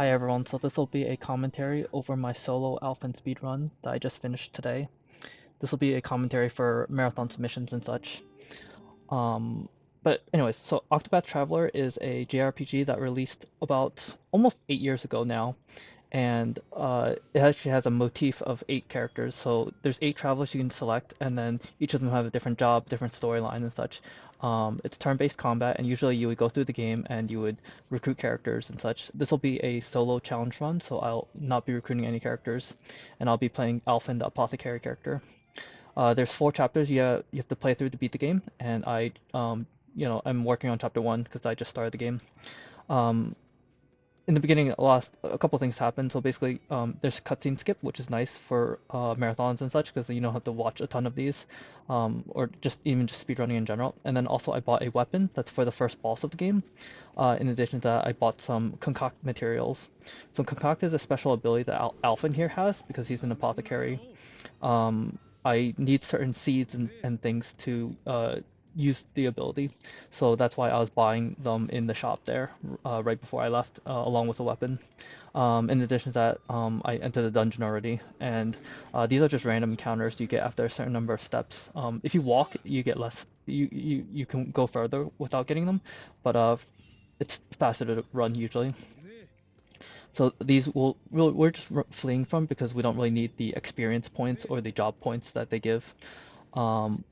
Hi everyone, so this will be a commentary over my solo Alfyn speedrun that I just finished today. This will be a commentary for marathon submissions and such. Um, but anyways, so Octopath Traveler is a JRPG that released about almost 8 years ago now, and it actually has a motif of 8 characters. So there's 8 travelers you can select, and then each of them have a different job, different storyline and such. It's turn-based combat, and usually you would go through the game and you would recruit characters and such. This will be a solo challenge run, so I'll not be recruiting any characters, and I'll be playing Alfyn, the apothecary character. There's 4 chapters you have to play through to beat the game, and I'm working on chapter 1 because I just started the game. Um, in the beginning, a couple things happen. So basically, there's cutscene skip, which is nice for marathons and such because you don't have to watch a ton of these, or just speedrunning in general. And then also, I bought a weapon that's for the first boss of the game. In addition to that, I bought some concoct materials. So concoct is a special ability that Alfyn here has because he's an apothecary. I need certain seeds and things to use the ability, so that's why I was buying them in the shop there right before I left, along with the weapon. In addition to that, I entered the dungeon already, and these are just random encounters you get after a certain number of steps. If you walk, you get less. You can go further without getting them, but it's faster to run usually. So we're just fleeing from because we don't really need the experience points or the job points that they give. Um,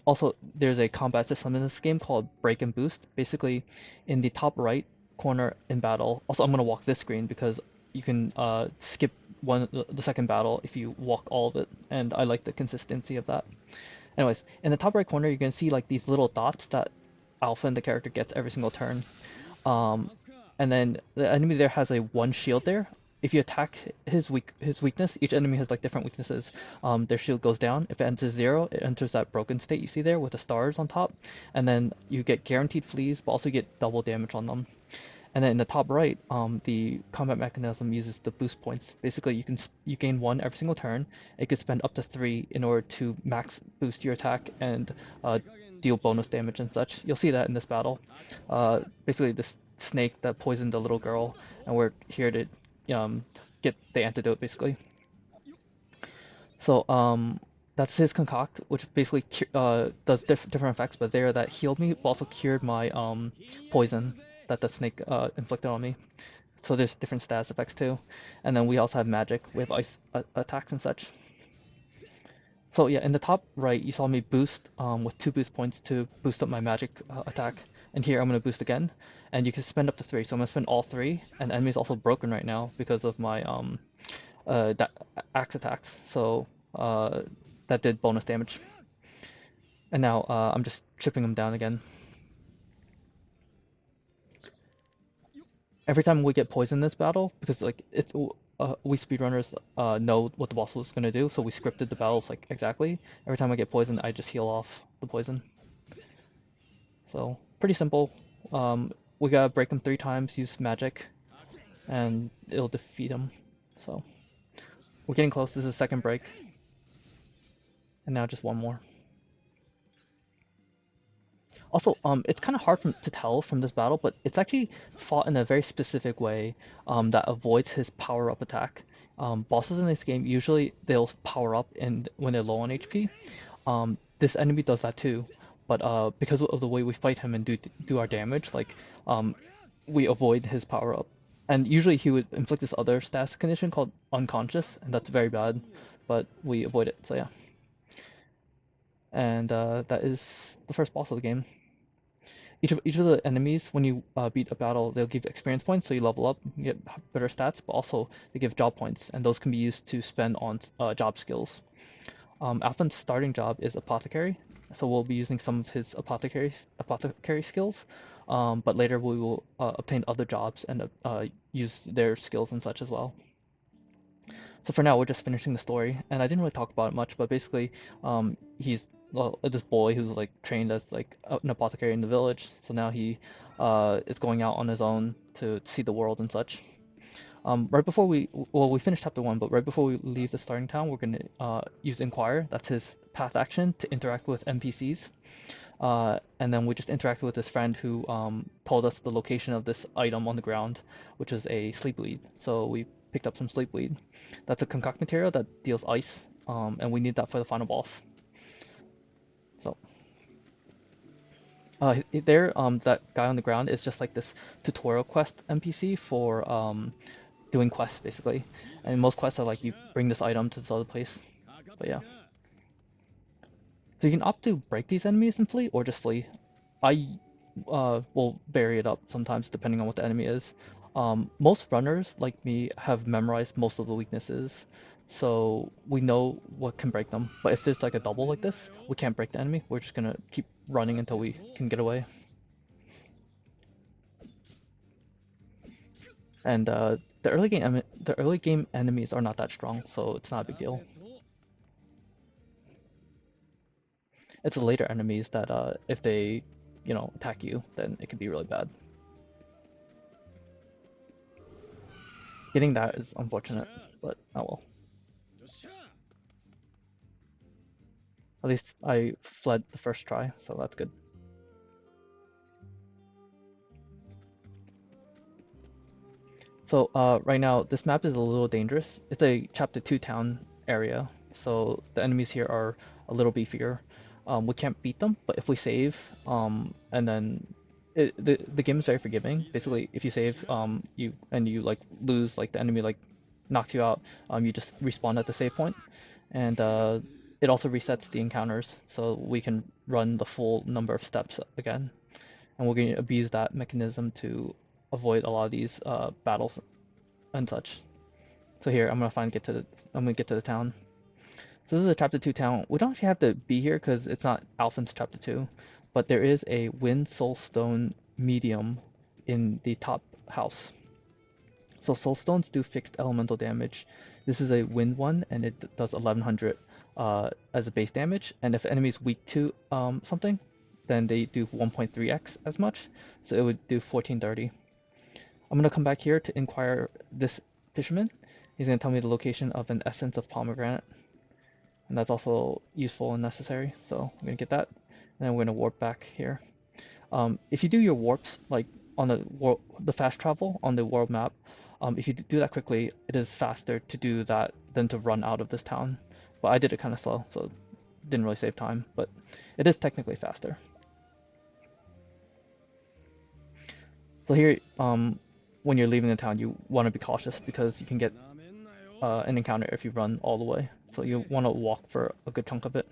Also, there's a combat system in this game called Break and Boost. Basically, in the top right corner in battle. Also, I'm gonna walk this screen because you can skip the second battle if you walk all of it, and I like the consistency of that. Anyways, in the top right corner, you're gonna see like these little dots that Alpha, the character, gets every single turn. Um, and then the enemy there has a 1 shield there. If you attack his weakness, each enemy has like different weaknesses. Their shield goes down. If it enters 0, it enters that broken state you see there with the stars on top. And then you get guaranteed fleas, but also get double damage on them. And then in the top right, the combat mechanism uses the boost points. Basically, you gain 1 every single turn. It could spend up to 3 in order to max boost your attack and deal bonus damage and such. You'll see that in this battle. Basically, this snake that poisoned the little girl, and we're here to get the antidote, basically. So that's his concoct, which basically does different effects, but there that healed me, but also cured my poison that the snake inflicted on me. So there's different status effects too. And then we also have magic with ice attacks and such. So yeah, in the top right, you saw me boost with 2 boost points to boost up my magic attack. And here I'm going to boost again, and you can spend up to 3. So I'm going to spend all 3, and the enemy is also broken right now because of my axe attacks. So that did bonus damage. And now I'm just chipping them down again. Every time we get poisoned in this battle, because like we speedrunners know what the boss is gonna do, so we scripted the battles like exactly. Every time I get poisoned, I just heal off the poison. So pretty simple. We gotta break him 3 times, use magic, and it'll defeat him. So we're getting close. This is second break, and now just 1 more. Also, it's kind of hard to tell from this battle, but it's actually fought in a very specific way that avoids his power-up attack. Bosses in this game, usually they'll power up when they're low on HP. This enemy does that too, but because of the way we fight him and do our damage, like we avoid his power-up. And usually he would inflict this other status condition called unconscious, and that's very bad, but we avoid it, so yeah. And that is the first boss of the game. Each of the enemies, when you beat a battle, they'll give experience points, so you level up, you get better stats, but also they give job points, and those can be used to spend on job skills. Alpyn's starting job is apothecary, so we'll be using some of his apothecary skills, but later we will obtain other jobs and use their skills and such as well. So for now, we're just finishing the story, and I didn't really talk about it much, but basically, he's this boy who's like trained as like an apothecary in the village. So now he is going out on his own to see the world and such. Right before we finished chapter 1, but right before we leave the starting town, we're gonna use Inquire. That's his path action to interact with NPCs. And then we just interacted with this friend who told us the location of this item on the ground, which is a sleepweed. So we picked up some sleepweed. That's a concoct material that deals ice, and we need that for the final boss. So that guy on the ground is just like this tutorial quest NPC for doing quests basically. And most quests are like you bring this item to this other place. But yeah. So you can opt to break these enemies and flee, or just flee. I will vary it up sometimes depending on what the enemy is. Most runners, like me, have memorized most of the weaknesses, so we know what can break them. But if there's like a double like this, we can't break the enemy. We're just gonna keep running until we can get away. And the early game enemies are not that strong, so it's not a big deal. It's the later enemies that if they, attack you, then it could be really bad. Getting that is unfortunate, but oh well. At least I fled the first try, so that's good. So right now, this map is a little dangerous. It's a Chapter 2 town area, so the enemies here are a little beefier. We can't beat them, but if we save, and then the game is very forgiving. Basically, if you save, you like lose, like the enemy like knocks you out, you just respawn at the save point, and it also resets the encounters, so we can run the full number of steps again, and we're going to abuse that mechanism to avoid a lot of these battles and such. So here, I'm gonna get to the town. So this is a chapter 2 town. We don't actually have to be here because it's not Alfyn's chapter 2, but there is a wind soulstone medium in the top house. So soulstones do fixed elemental damage. This is a wind one, and it does 1100 as a base damage. And if the enemy is weak to something, then they do 1.3x as much. So it would do 1430. I'm gonna come back here to inquire this fisherman. He's gonna tell me the location of an essence of pomegranate, and that's also useful and necessary. So I'm gonna get that, and then we're gonna warp back here. If you do your warps like on the fast travel on the world map, if you do that quickly, it is faster to do that than to run out of this town. But I did it kind of slow, so didn't really save time, but it is technically faster. So here, when you're leaving the town, you want to be cautious because you can get an encounter if you run all the way. So you want to walk for a good chunk of it.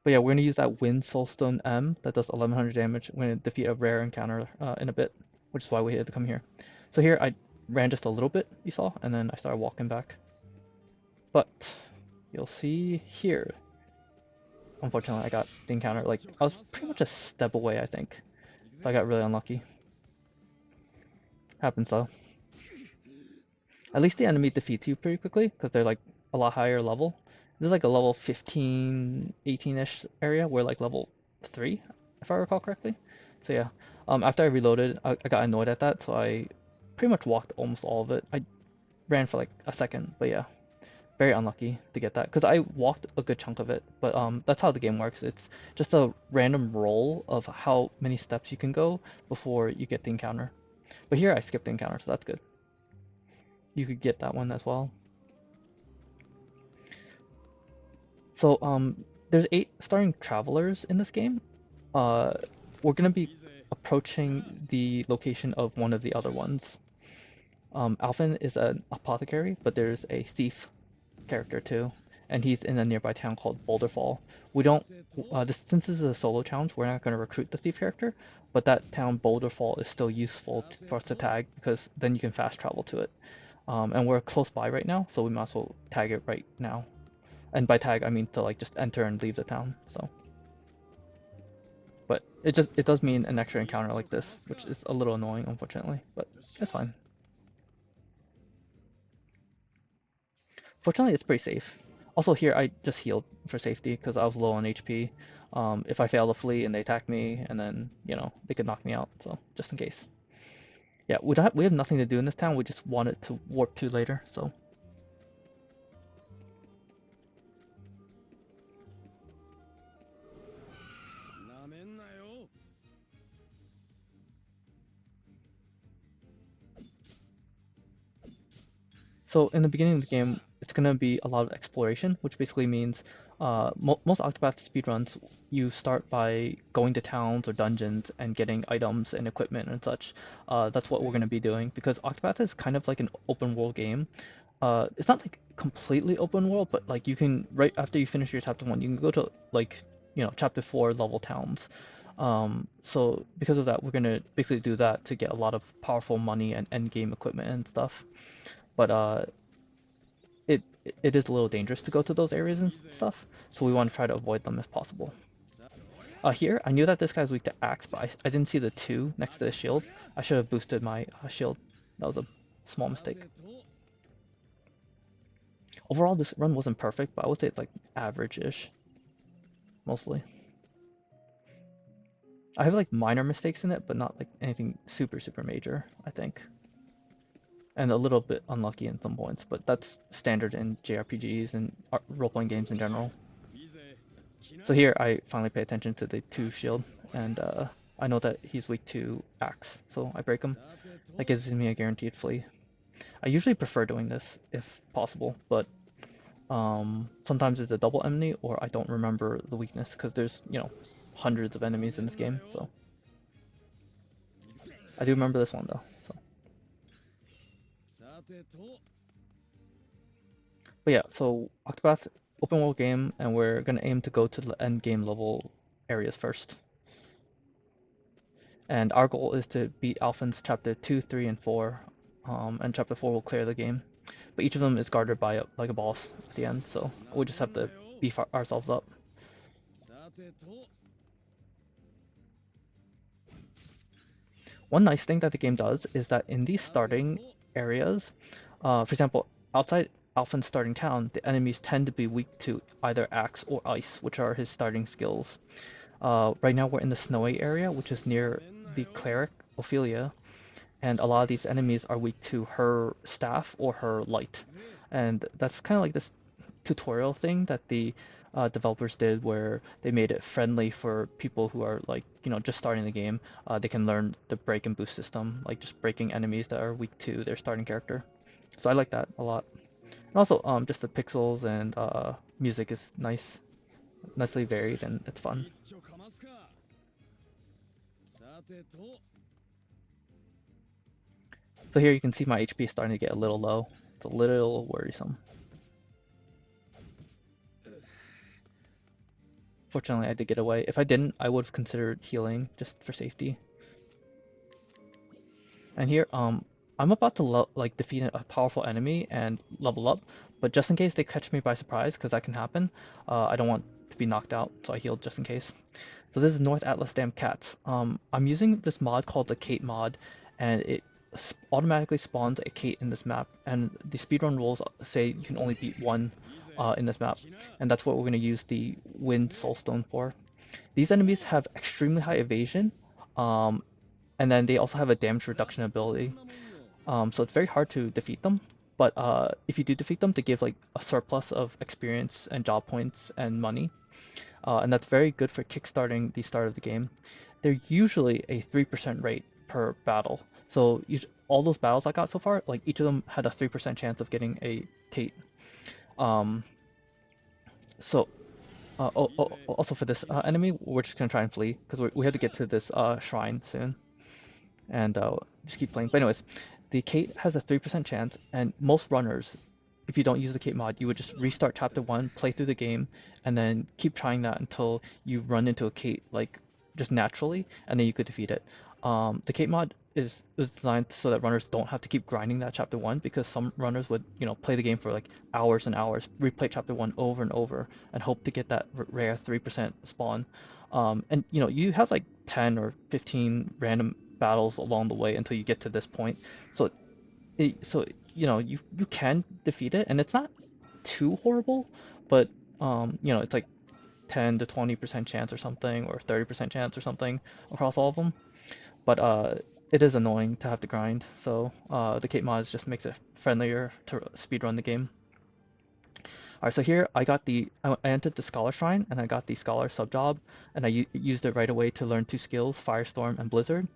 But yeah, we're going to use that Wind Soulstone M that does 1100 damage. We're going to defeat a rare encounter in a bit, which is why we had to come here. So here I ran just a little bit, you saw, and then I started walking back. But you'll see here, unfortunately, I got the encounter. Like, I was pretty much a step away, I think. So I got really unlucky. Happens though. At least the enemy defeats you pretty quickly because they're like a lot higher level. This is like a level 15, 18-ish area. We're like level 3, if I recall correctly. So yeah, after I reloaded, I got annoyed at that, so I pretty much walked almost all of it. I ran for like a second, but yeah, very unlucky to get that because I walked a good chunk of it. But that's how the game works. It's just a random roll of how many steps you can go before you get the encounter. But here I skipped the encounter, so that's good. You could get that one as well. So there's 8 starring travelers in this game. We're gonna be approaching the location of one of the other ones. Alfyn is an apothecary, but there's a thief character too, and he's in a nearby town called Boulderfall. We don't, since this is a solo challenge, we're not going to recruit the thief character, but that town Boulderfall is still useful for us to tag because then you can fast travel to it. And we're close by right now, so we might as well tag it right now. And by tag, I mean to like just enter and leave the town. So, but it does mean an extra encounter like this, which is a little annoying, unfortunately, but it's fine. Fortunately, it's pretty safe. Also here, I just healed for safety because I was low on HP. If I fail to flee and they attack me, and then, they could knock me out, so just in case. Yeah, we have nothing to do in this town, we just wanted to warp to later, so. So in the beginning of the game, it's gonna be a lot of exploration, which basically means most Octopath speedruns, you start by going to towns or dungeons and getting items and equipment and such. That's what we're gonna be doing because Octopath is kind of like an open world game. It's not like completely open world, but like you can right after you finish your chapter 1, you can go to like chapter 4 level towns. So because of that, we're gonna basically do that to get a lot of powerful money and end game equipment and stuff. But it it is a little dangerous to go to those areas and stuff, so we want to try to avoid them if possible. Here, I knew that this guy's weak to axe, but I didn't see the 2 next to the shield. I should have boosted my shield. That was a small mistake. Overall, this run wasn't perfect, but I would say it's like average-ish, mostly. I have like minor mistakes in it, but not like anything super, super major, I think. And a little bit unlucky in some points, but that's standard in JRPGs and role-playing games in general. So here I finally pay attention to the 2 shield, and I know that he's weak to axe, so I break him. That gives me a guaranteed flee. I usually prefer doing this if possible, but sometimes it's a double enemy or I don't remember the weakness because there's, hundreds of enemies in this game, so I do remember this one though. So, but yeah, so Octopath open world game, and we're gonna aim to go to the end game level areas first. And our goal is to beat Alphyn's chapter 2, 3, and 4, and chapter 4 will clear the game. But each of them is guarded by like a boss at the end, so we'll just have to beef ourselves up. One nice thing that the game does is that in these starting areas, for example, outside Alphen's starting town, the enemies tend to be weak to either axe or ice, which are his starting skills. Right now we're in the snowy area, which is near the cleric, Ophelia, and a lot of these enemies are weak to her staff or her light. And that's kind of like this tutorial thing that the developers did where they made it friendly for people who are like, just starting the game. They can learn the break and boost system, like just breaking enemies that are weak to their starting character. So I like that a lot. And also, just the pixels and music is nice, nicely varied, and it's fun. So here you can see my HP is starting to get a little low. It's a little worrisome. Fortunately, I did get away. If I didn't, I would have considered healing just for safety. And here, I'm about to like defeat a powerful enemy and level up, but just in case they catch me by surprise, because that can happen, I don't want to be knocked out, so I healed just in case. So this is North Atlas Dam Cats. I'm using this mod called the Cait mod, and it automatically spawns a Cait in this map, and the speedrun rules say you can only beat one in this map, and that's what we're going to use the Wind Soulstone for. These enemies have extremely high evasion, um, and then they also have a damage reduction ability. So it's very hard to defeat them. But if you do defeat them, they give like a surplus of experience and job points and money. And that's very good for kickstarting the start of the game. They're usually a 3% rate per battle. So all those battles I got so far, like each of them had a 3% chance of getting a Cait. Um, so also for this enemy, we're just gonna try and flee because we have to get to this shrine soon, and just keep playing. But anyways, the Cait has a 3% chance, and most runners, if you don't use the Cait mod, you would just restart chapter 1, play through the game, and then keep trying that until you run into a Cait like just naturally, and then you could defeat it. The Cait mod is designed so that runners don't have to keep grinding that chapter 1, because some runners would play the game for like hours and hours, replay chapter 1 over and over, and hope to get that rare 3% spawn. And you have like 10 or 15 random battles along the way until you get to this point. So you can defeat it, and it's not too horrible, but it's like 10 to 20% chance or something, or 30% chance or something across all of them. But it is annoying to have to grind, so the Cait mods just makes it friendlier to speedrun the game. Alright, so here I entered the Scholar Shrine, and I got the Scholar sub-job, and I used it right away to learn 2 skills, Firestorm and Blizzard.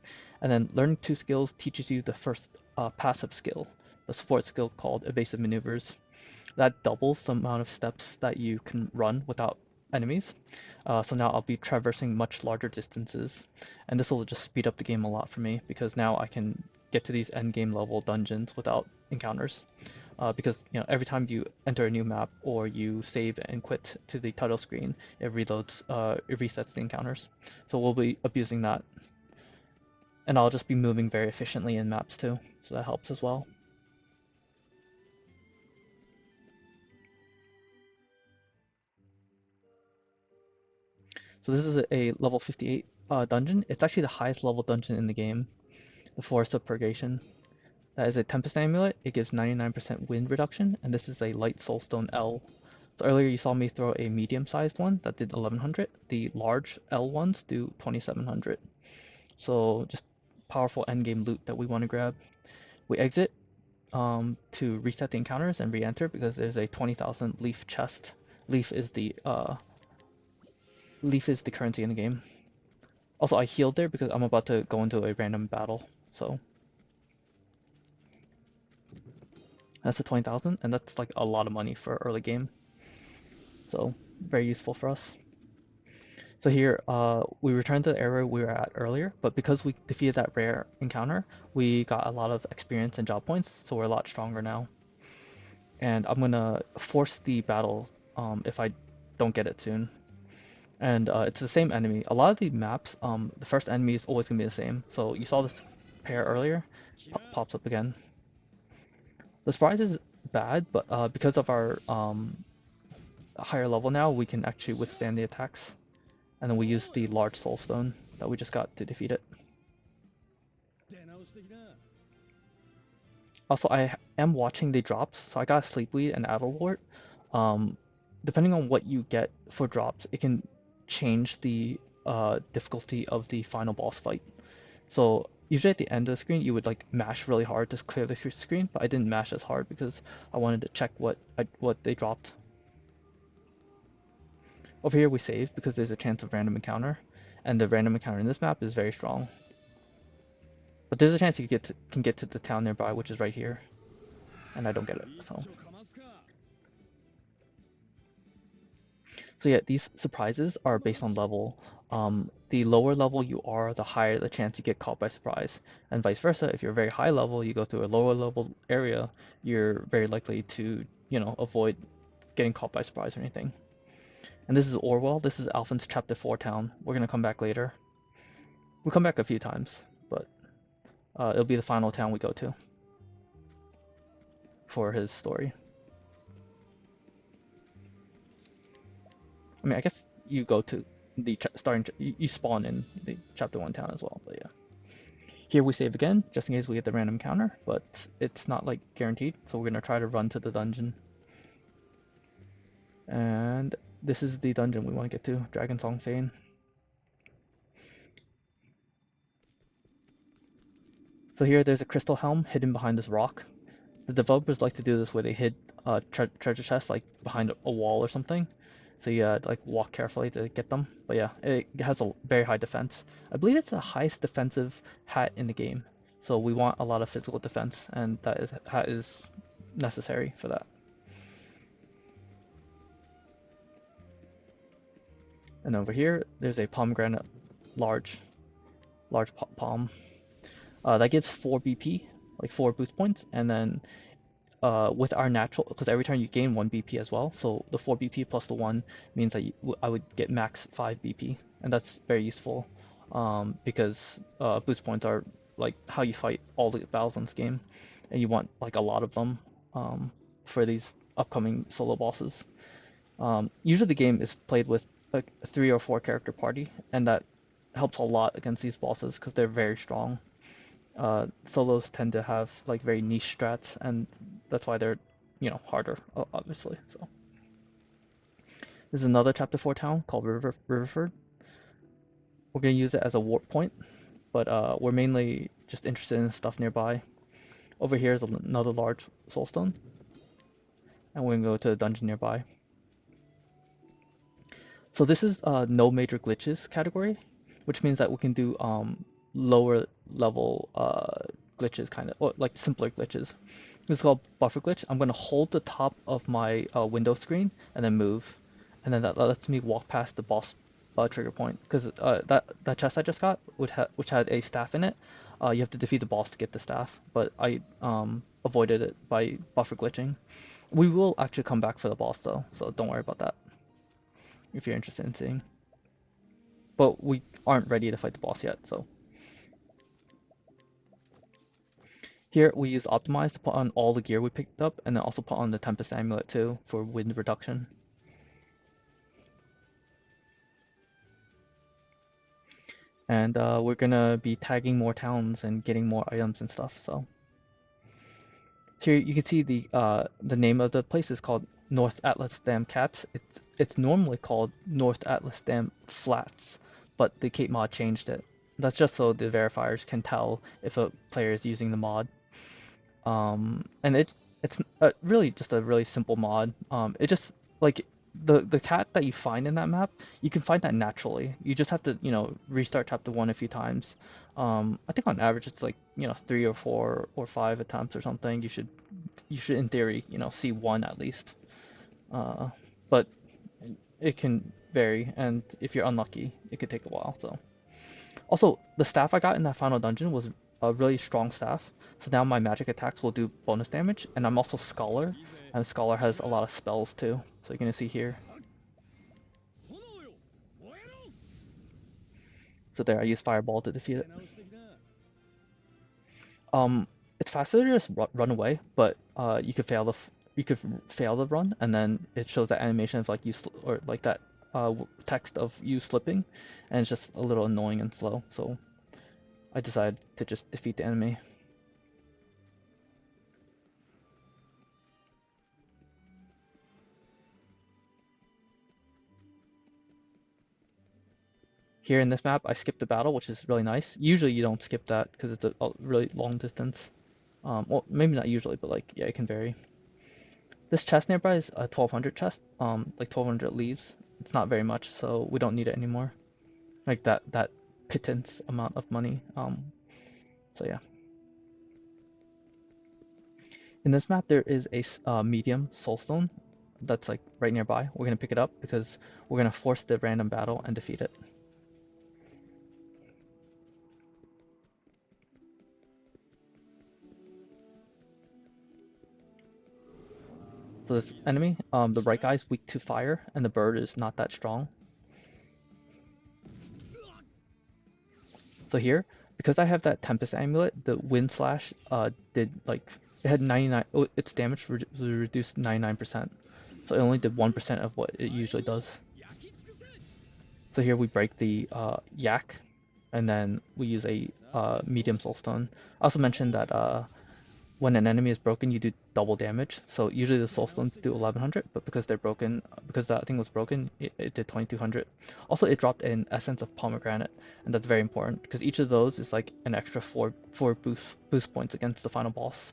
And then learning 2 skills teaches you the first passive skill. the support skill called Evasive Maneuvers. That doubles the amount of steps that you can run without enemies. So now I'll be traversing much larger distances, and this will just speed up the game a lot for me because now I can get to these end game level dungeons without encounters. Because every time you enter a new map or you save and quit to the title screen, it reloads, it resets the encounters. So we'll be abusing that, and I'll just be moving very efficiently in maps too, so that helps as well. So this is a level 58 dungeon. It's actually the highest level dungeon in the game, the Forest of Purgation. That is a Tempest Amulet. It gives 99% wind reduction, and this is a Light Soulstone L. So earlier you saw me throw a medium-sized one that did 1100. The large L ones do 2700. So just powerful endgame loot that we want to grab. We exit to reset the encounters and re-enter because there's a 20,000 leaf chest. Leaf is the currency in the game. Also, I healed there because I'm about to go into a random battle, so that's a 20,000, and that's like a lot of money for early game. So very useful for us. So here, we return to the area we were at earlier, but because we defeated that rare encounter, we got a lot of experience and job points, so we're a lot stronger now. And I'm gonna force the battle if I don't get it soon. And it's the same enemy. A lot of the maps, the first enemy is always gonna be the same. So you saw this pair earlier, pops up again. The surprise is bad, but because of our higher level now, we can actually withstand the attacks. And then we use the large soul stone that we just got to defeat it. Also, I am watching the drops, so I got Sleepweed and Adelwort. Depending on what you get for drops, it can change the difficulty of the final boss fight. So usually at the end of the screen, you would like mash really hard to clear the screen, but I didn't mash as hard because I wanted to check what they dropped. Over here we save because there's a chance of random encounter, and the random encounter in this map is very strong. But there's a chance you can get to the town nearby, which is right here, and I don't get it. So yeah, these surprises are based on level. The lower level you are, the higher the chance you get caught by surprise, and vice versa. If you're very high level, you go through a lower level area, you're very likely to avoid getting caught by surprise or anything. And this is Orwell. This is Alfyn's Chapter 4 town. We're gonna come back later. We'll come back a few times, but it'll be the final town we go to for his story. I mean, I guess you go to the you spawn in the Chapter 1 town as well, but yeah. Here we save again, just in case we get the random counter, but it's not like guaranteed, so we're gonna try to run to the dungeon. And this is the dungeon we want to get to, Dragonsong Fane. So here there's a crystal helm hidden behind this rock. The developers like to do this where they hid treasure chests like behind a wall or something. So you like walk carefully to get them. But yeah, it has a very high defense. I believe it's the highest defensive hat in the game. So we want a lot of physical defense, and that hat is necessary for that. And over here, there's a pomegranate, large palm. That gives 4 BP, like 4 boost points, and then with our natural, because every turn you gain 1 BP as well, so the 4 BP plus the 1 means that I would get max 5 BP, and that's very useful because boost points are like how you fight all the battles in this game, and you want like a lot of them for these upcoming solo bosses. Usually the game is played with like a 3 or 4 character party, and that helps a lot against these bosses because they're very strong. Solos tend to have like very niche strats, and that's why they're harder, obviously. So this is another Chapter 4 town called Riverford. We're gonna use it as a warp point, but we're mainly just interested in stuff nearby. Over here is another large soulstone, and we're gonna go to the dungeon nearby. So this is no major glitches category, which means that we can do lower level glitches, kind of, or like simpler glitches. This is called buffer glitch. I'm gonna hold the top of my window screen and then move, and then that lets me walk past the boss trigger point. Because that chest I just got, which had a staff in it, you have to defeat the boss to get the staff. But I avoided it by buffer glitching. We will actually come back for the boss though, so don't worry about that if you're interested in seeing. But we aren't ready to fight the boss yet, so. Here we use Optimize to put on all the gear we picked up, and then also put on the Tempest Amulet too for wind reduction. And we're gonna be tagging more towns and getting more items and stuff, so. Here you can see the name of the place is called North Atlas Dam Cats. It's normally called North Atlas Dam Flats, but the Cait mod changed it. That's just so the verifiers can tell if a player is using the mod. And it's really just a really simple mod. It just like the cat that you find in that map, you can find that naturally. You just have to, restart chapter 1 a few times. I think on average it's like, 3 or 4 or 5 attempts or something. You should in theory, see one at least. But it can vary, and if you're unlucky, it could take a while. So also, the staff I got in that final dungeon was a really strong staff, so now my magic attacks will do bonus damage, and I'm also Scholar, and Scholar has a lot of spells too, so you're gonna see here. So there, I use Fireball to defeat it. It's faster to just run away, but you could fail the run, and then it shows that animation of like you or like that text of you slipping, and it's just a little annoying and slow. So I decided to just defeat the enemy. Here in this map, I skipped the battle, which is really nice. Usually you don't skip that because it's a really long distance. Well, maybe not usually, but like, yeah, it can vary. This chest nearby is a 1200 chest, like 1200 leaves. It's not very much, so we don't need it anymore. Like that pittance amount of money. So yeah. In this map, there is a medium soulstone that's like right nearby. We're gonna pick it up because we're gonna force the random battle and defeat it. So this enemy, the right guy is weak to fire, and the bird is not that strong. So here, because I have that Tempest Amulet, the Wind Slash did like, it had 99, its damage was reduced 99%. So it only did 1% of what it usually does. So here we break the Yak, and then we use a medium soulstone. I also mentioned that when an enemy is broken, you do double damage. So usually the soulstones do 1100, but because they're broken, because that thing was broken, it did 2200. Also, it dropped an essence of pomegranate, and that's very important because each of those is like an extra four boost points against the final boss.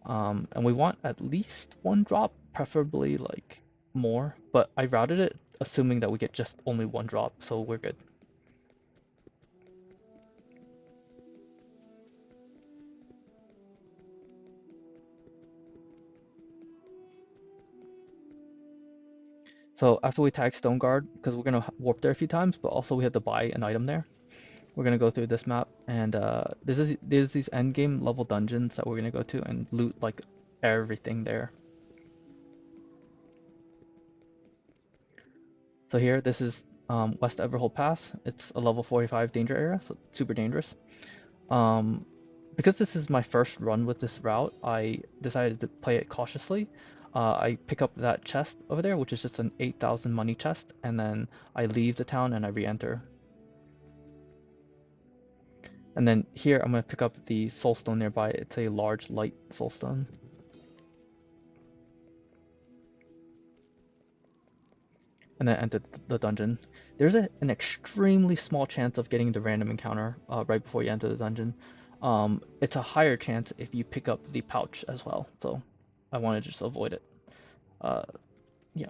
And we want at least one drop, preferably like more, but I routed it assuming that we get just only one drop, so we're good. So after we tag Stone Guard, because we're gonna warp there a few times, but also we have to buy an item there. We're gonna go through this map, and there's these end game level dungeons that we're gonna go to and loot like everything there. So here, this is West Everhold Pass. It's a level 45 danger area, so super dangerous. Because this is my first run with this route, I decided to play it cautiously. I pick up that chest over there, which is just an 8,000 money chest, and then I leave the town and I re-enter. And then here I'm going to pick up the soulstone nearby. It's a large light soulstone. And then enter the dungeon. There's an extremely small chance of getting the random encounter right before you enter the dungeon. It's a higher chance if you pick up the pouch as well, so I want to just avoid it. Yeah,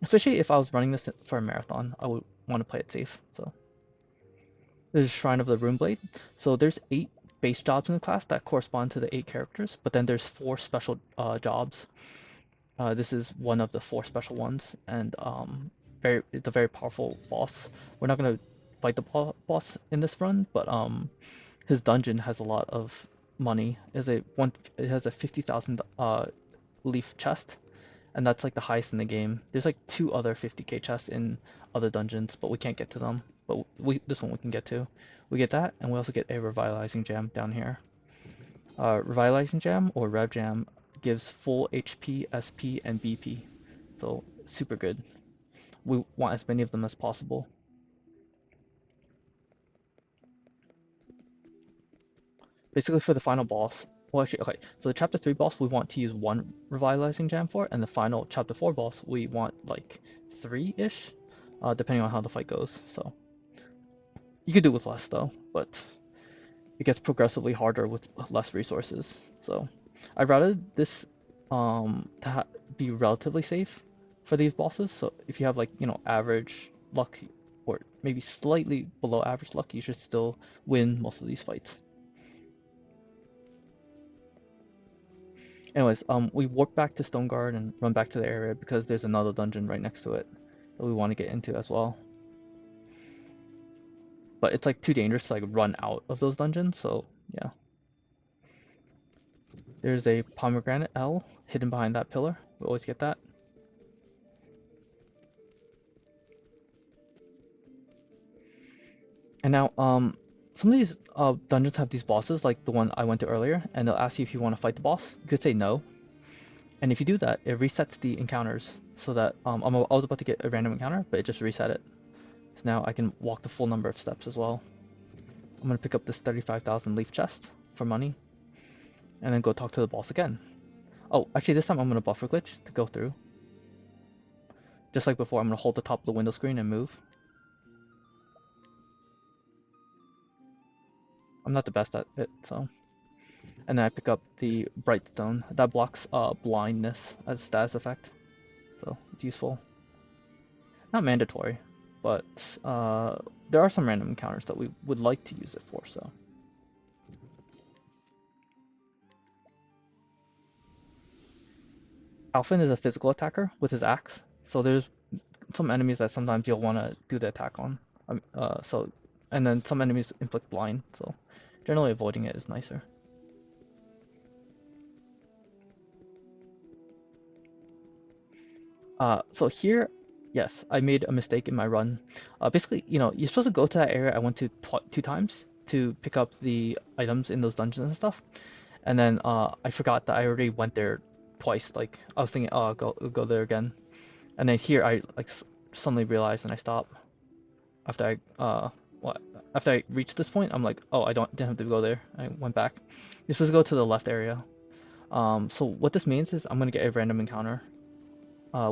especially if I was running this for a marathon, I would want to play it safe. So there's a Shrine of the Runeblade. So there's 8 base jobs in the class that correspond to the 8 characters, but then there's 4 special jobs. This is one of the 4 special ones, and it's a very powerful boss. We're not gonna fight the boss in this run, but his dungeon has a lot of money. It has a 50,000 leaf chest, and that's like the highest in the game. There's like 2 other 50k chests in other dungeons, but we can't get to them. But this one we can get to. We get that, and we also get a revitalizing gem down here. Revitalizing gem or rev gem gives full HP, SP, and BP, so super good. We want as many of them as possible. Basically for the final boss, well actually, okay, so the chapter 3 boss we want to use 1 revitalizing gem for, and the final chapter 4 boss we want like 3-ish, depending on how the fight goes. So you could do with less though, but it gets progressively harder with less resources. So I'd rather this be relatively safe for these bosses. So if you have like, you know, average luck or maybe slightly below average luck, you should still win most of these fights. Anyways, we warp back to Stoneguard and run back to the area because there's another dungeon right next to it that we want to get into as well. But it's like too dangerous to like run out of those dungeons, so yeah. There's a pomegranate L hidden behind that pillar. We always get that. And now, some of these dungeons have these bosses, like the one I went to earlier, and they'll ask you if you want to fight the boss. You could say no. And if you do that, it resets the encounters so that I was about to get a random encounter, but it just reset it. So now I can walk the full number of steps as well. I'm going to pick up this 35,000 leaf chest for money, and then go talk to the boss again. Oh, actually this time I'm going to buffer glitch to go through. Just like before, I'm going to hold the top of the window screen and move. I'm not the best at it, so. And then I pick up the bright stone. That blocks blindness as a status effect, so it's useful. Not mandatory, but there are some random encounters that we would like to use it for, so. Alfyn is a physical attacker with his axe, so there's some enemies that sometimes you'll want to do the attack on. And then some enemies inflict blind, so generally avoiding it is nicer. So here, yes, I made a mistake in my run. Basically, you know, you're supposed to go to that area I went to 2 times to pick up the items in those dungeons and stuff. And then I forgot that I already went there twice. Like I was thinking, oh, I'll go there again. And then here I like suddenly realized and I stopped after after I reached this point. I'm like, oh, I didn't have to go there. I went back. You're supposed to go to the left area. So what this means is I'm gonna get a random encounter.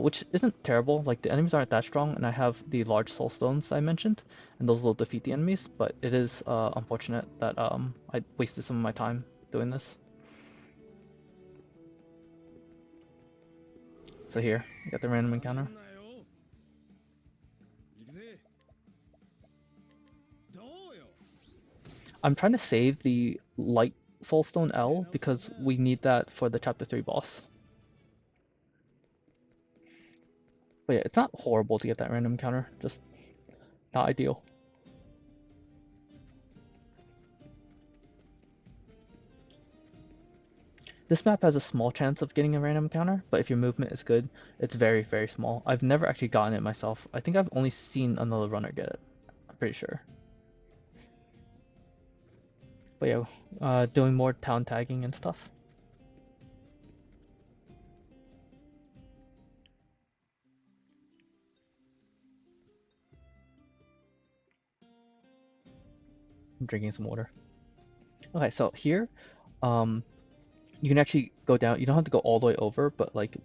Which isn't terrible. Like the enemies aren't that strong, and I have the large soul stones I mentioned, and those will defeat the enemies. But it is unfortunate that I wasted some of my time doing this. So here, I got the random encounter. I'm trying to save the light soulstone L because we need that for the chapter 3 boss. But yeah, it's not horrible to get that random encounter, just not ideal. This map has a small chance of getting a random encounter, but if your movement is good, it's very, very small. I've never actually gotten it myself. I think I've only seen another runner get it. I'm pretty sure. But yeah, doing more town tagging and stuff. I'm drinking some water. Okay, so here, you can actually go down. You don't have to go all the way over, but like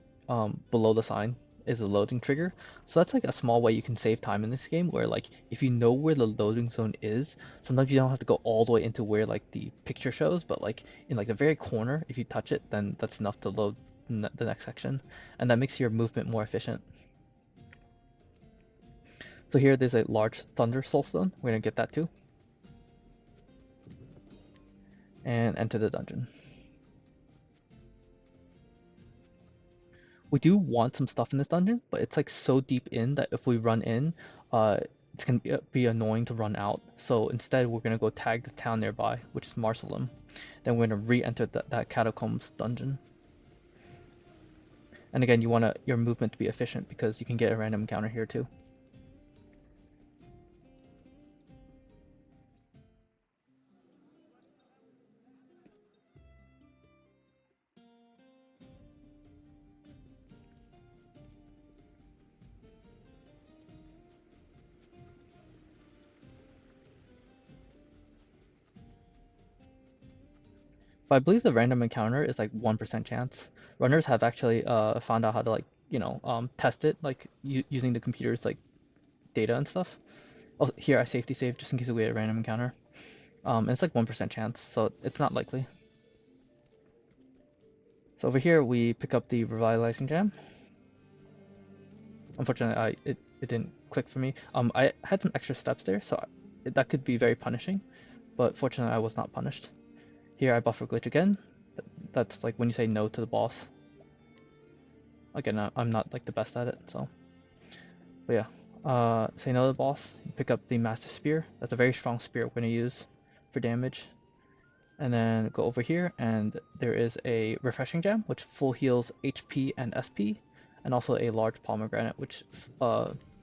below the sign is a loading trigger. So that's like a small way you can save time in this game, where like if you know where the loading zone is, sometimes you don't have to go all the way into where like the picture shows, but like in like the very corner, if you touch it, then that's enough to load the next section, and that makes your movement more efficient. So here there's a large thunder soulstone. We're gonna get that too. and enter the dungeon. We do want some stuff in this dungeon, but it's like so deep in that if we run in, it's gonna be annoying to run out. So instead, we're gonna go tag the town nearby, which is Marcelum. Then we're gonna re-enter that catacombs dungeon. And again, you want your movement to be efficient because you can get a random encounter here too. But I believe the random encounter is like 1% chance. Runners have actually found out how to test it like using the computer's like data and stuff. Oh, here I safety save just in case we get a random encounter. And it's like 1% chance, so it's not likely. So over here we pick up the revitalizing gem. Unfortunately, it didn't click for me. I had some extra steps there, so that could be very punishing, but fortunately I was not punished. Here I buffer glitch again. That's like when you say no to the boss. Again, I'm not like the best at it, so. But yeah, say no to the boss. Pick up the Master Spear. That's a very strong spear we're gonna use for damage. And then go over here, and there is a refreshing gem, which full heals HP and SP, and also a large pomegranate, which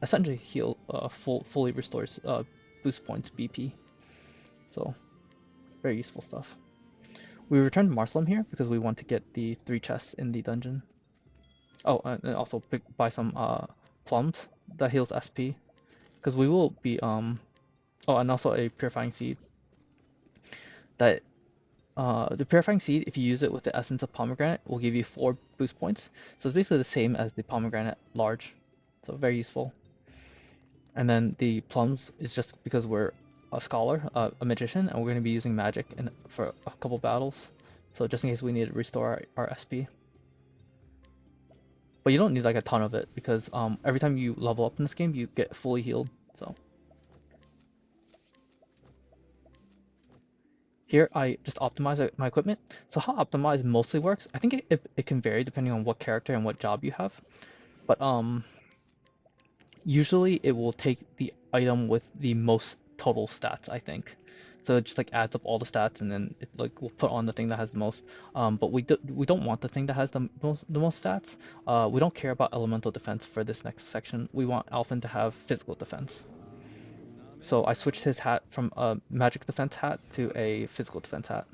essentially fully restores boost points BP. So very useful stuff. We returned to Marcelum here because we want to get the 3 chests in the dungeon. Oh, and also buy some plums that heals SP, because we will be oh, and also a purifying seed. That the purifying seed, if you use it with the essence of pomegranate, will give you 4 boost points. So it's basically the same as the pomegranate large, so very useful. And then the plums is just because we're a scholar, a magician, and we're going to be using magic for a couple battles. So just in case we need to restore our SP. But you don't need like a ton of it because every time you level up in this game, you get fully healed. So here I just optimize my equipment. So how optimize mostly works, I think it can vary depending on what character and what job you have. But usually it will take the item with the most total stats, I think. So it just like adds up all the stats and then it like will put on the thing that has the most. But we don't want the thing that has the most stats. We don't care about elemental defense for this next section. We want Alfyn to have physical defense. So I switched his hat from a magic defense hat to a physical defense hat.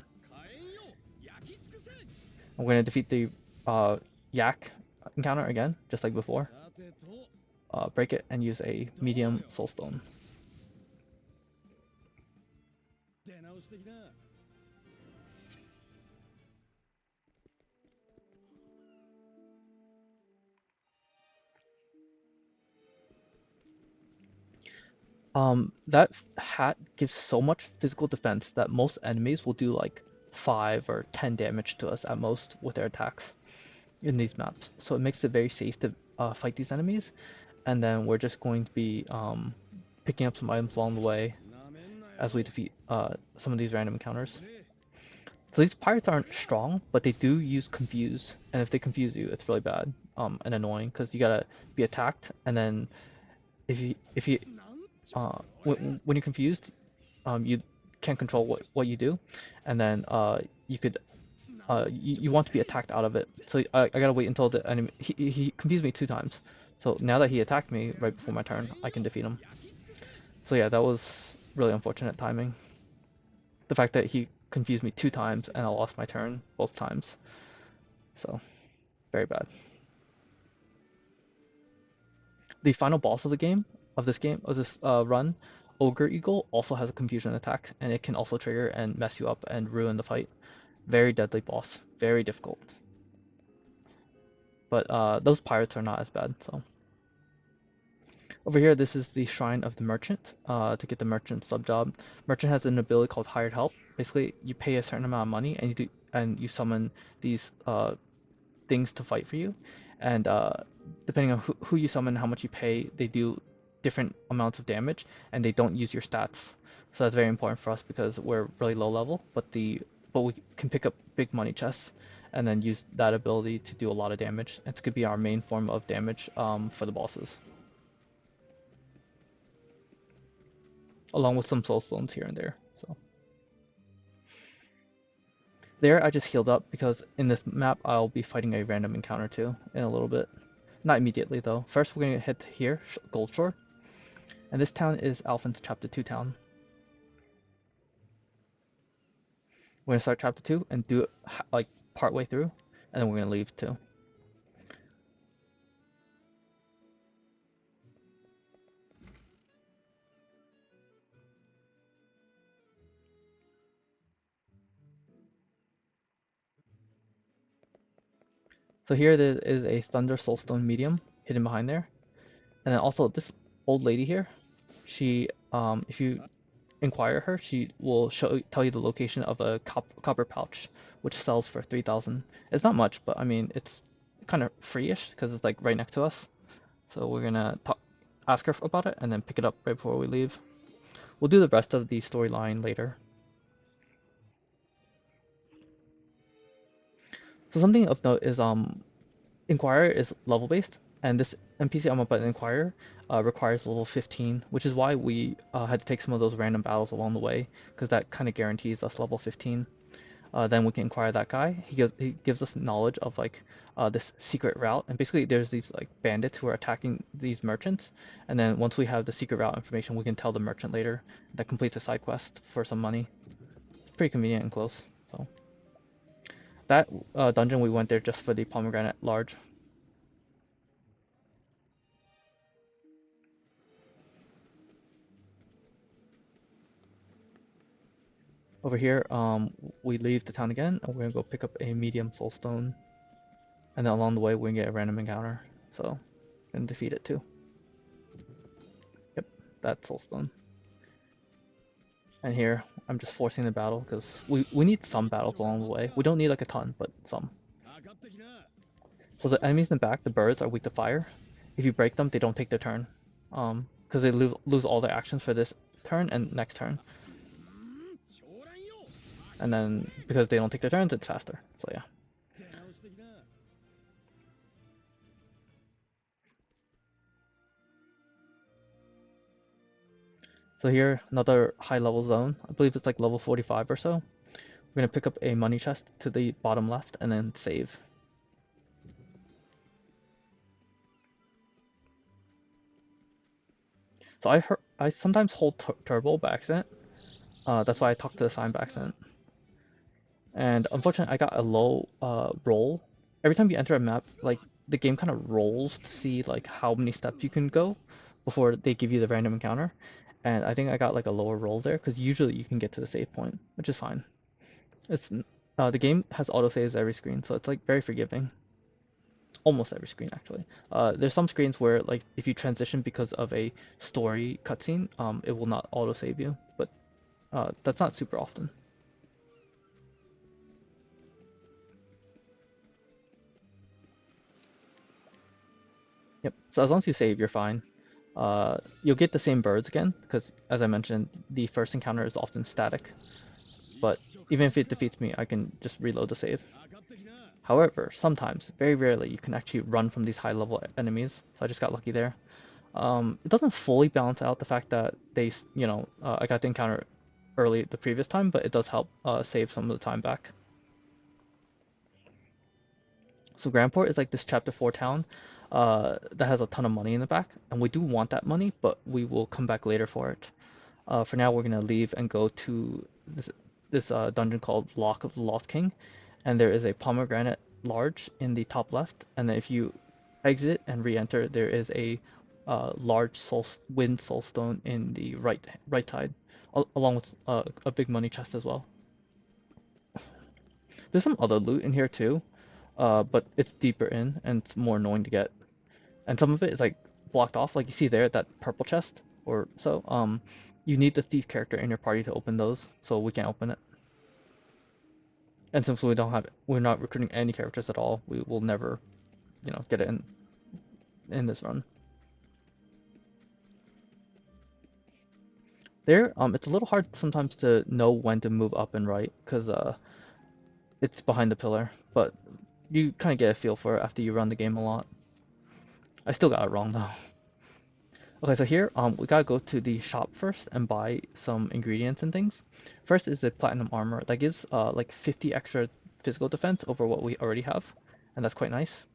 I'm going to defeat the yak encounter again, just like before. Break it and use a medium soulstone. That hat gives so much physical defense that most enemies will do like 5 or 10 damage to us at most with their attacks in these maps. So it makes it very safe to fight these enemies. And then we're just going to be picking up some items along the way as we defeat some of these random encounters. So these pirates aren't strong, but they do use confuse, and if they confuse you, it's really bad and annoying because you gotta be attacked, and then if you when you're confused, you can't control what you do, and then you could you want to be attacked out of it. So I gotta wait until the enemy he confused me 2 times. So now that he attacked me right before my turn, I can defeat him. So yeah, that was really unfortunate timing. The fact that he confused me 2 times and I lost my turn both times. So very bad. The final boss of this run, Ogre Eagle, also has a confusion attack, and it can also trigger and mess you up and ruin the fight. Very deadly boss, very difficult. But those pirates are not as bad. So over here, this is the Shrine of the Merchant to get the Merchant sub job. Merchant has an ability called Hired Help. Basically, you pay a certain amount of money and you summon these things to fight for you, and depending on who you summon, how much you pay, they do different amounts of damage, and they don't use your stats. So that's very important for us because we're really low level, but the but we can pick up big money chests and then use that ability to do a lot of damage. It could be our main form of damage for the bosses, along with some soul stones here and there. So there, I just healed up because in this map I'll be fighting a random encounter too in a little bit. Not immediately though. First we're gonna hit here, Gold Shore, and this town is Alfyn's Chapter 2 town. We're gonna start Chapter 2 and do it like part way through, and then we're gonna leave too. So here there is a Thunder Soulstone medium hidden behind there, and then also this old lady here. She, if you inquire her, she will tell you the location of a copper pouch, which sells for 3,000. It's not much, but I mean it's kind of free-ish because it's like right next to us. So we're gonna ask her about it and then pick it up right before we leave. We'll do the rest of the storyline later. So something of note is Inquirer is level based, and this NPC I'm about to Inquirer requires level 15, which is why we had to take some of those random battles along the way, because that kind of guarantees us level 15. Then we can inquire that guy. He gives us knowledge of like this secret route, and basically there's these like bandits who are attacking these merchants, and then once we have the secret route information, we can tell the merchant later. That completes a side quest for some money. It's pretty convenient and close. So that dungeon we went there just for the pomegranate large. Over here, we leave the town again, and we're gonna go pick up a medium soulstone, and then along the way we can get a random encounter. So, and defeat it too. Yep, that soulstone. And here, I'm just forcing the battle because we need some battles along the way. We don't need like a ton, but some. So the enemies in the back, the birds, are weak to fire. If you break them, they don't take their turn, because they lose all their actions for this turn and next turn. And then because they don't take their turns, it's faster. So yeah. So here, another high level zone. I believe it's like level 45 or so. We're gonna pick up a money chest to the bottom left and then save. So I sometimes hold turbo by accident. That's why I talked to the sign by accident. And unfortunately, I got a low roll. Every time you enter a map, like the game kind of rolls to see like how many steps you can go before they give you the random encounter. And I think I got like a lower roll there because usually you can get to the save point, which is fine. It's the game has autosaves every screen, so it's like very forgiving. Almost every screen actually. There's some screens where like if you transition because of a story cutscene, it will not autosave you, but that's not super often. Yep. So as long as you save, you're fine. You'll get the same birds again because, as I mentioned, the first encounter is often static. But even if it defeats me, I can just reload the save. However, sometimes, very rarely, you can actually run from these high-level enemies. So I just got lucky there. It doesn't fully balance out the fact that I got the encounter early the previous time, but it does help save some of the time back. So Grandport is like this chapter 4 town that has a ton of money in the back, and we do want that money, but we will come back later for it. For now, we're gonna leave and go to this dungeon called Lock of the Lost King, and there is a pomegranate large in the top left, and then if you exit and re-enter, there is a large wind soulstone in the right side, along with a big money chest as well. There's some other loot in here too, but it's deeper in and it's more annoying to get. And some of it is like blocked off, like you see there, that purple chest or so. You need the thief character in your party to open those, so we can't open it. And since we're not recruiting any characters at all, we will never, get it in this run. There, it's a little hard sometimes to know when to move up and right because it's behind the pillar, but you kind of get a feel for it after you run the game a lot. I still got it wrong though. Okay, so here, we gotta go to the shop first and buy some ingredients and things. First is the platinum armor that gives like 50 extra physical defense over what we already have, and that's quite nice.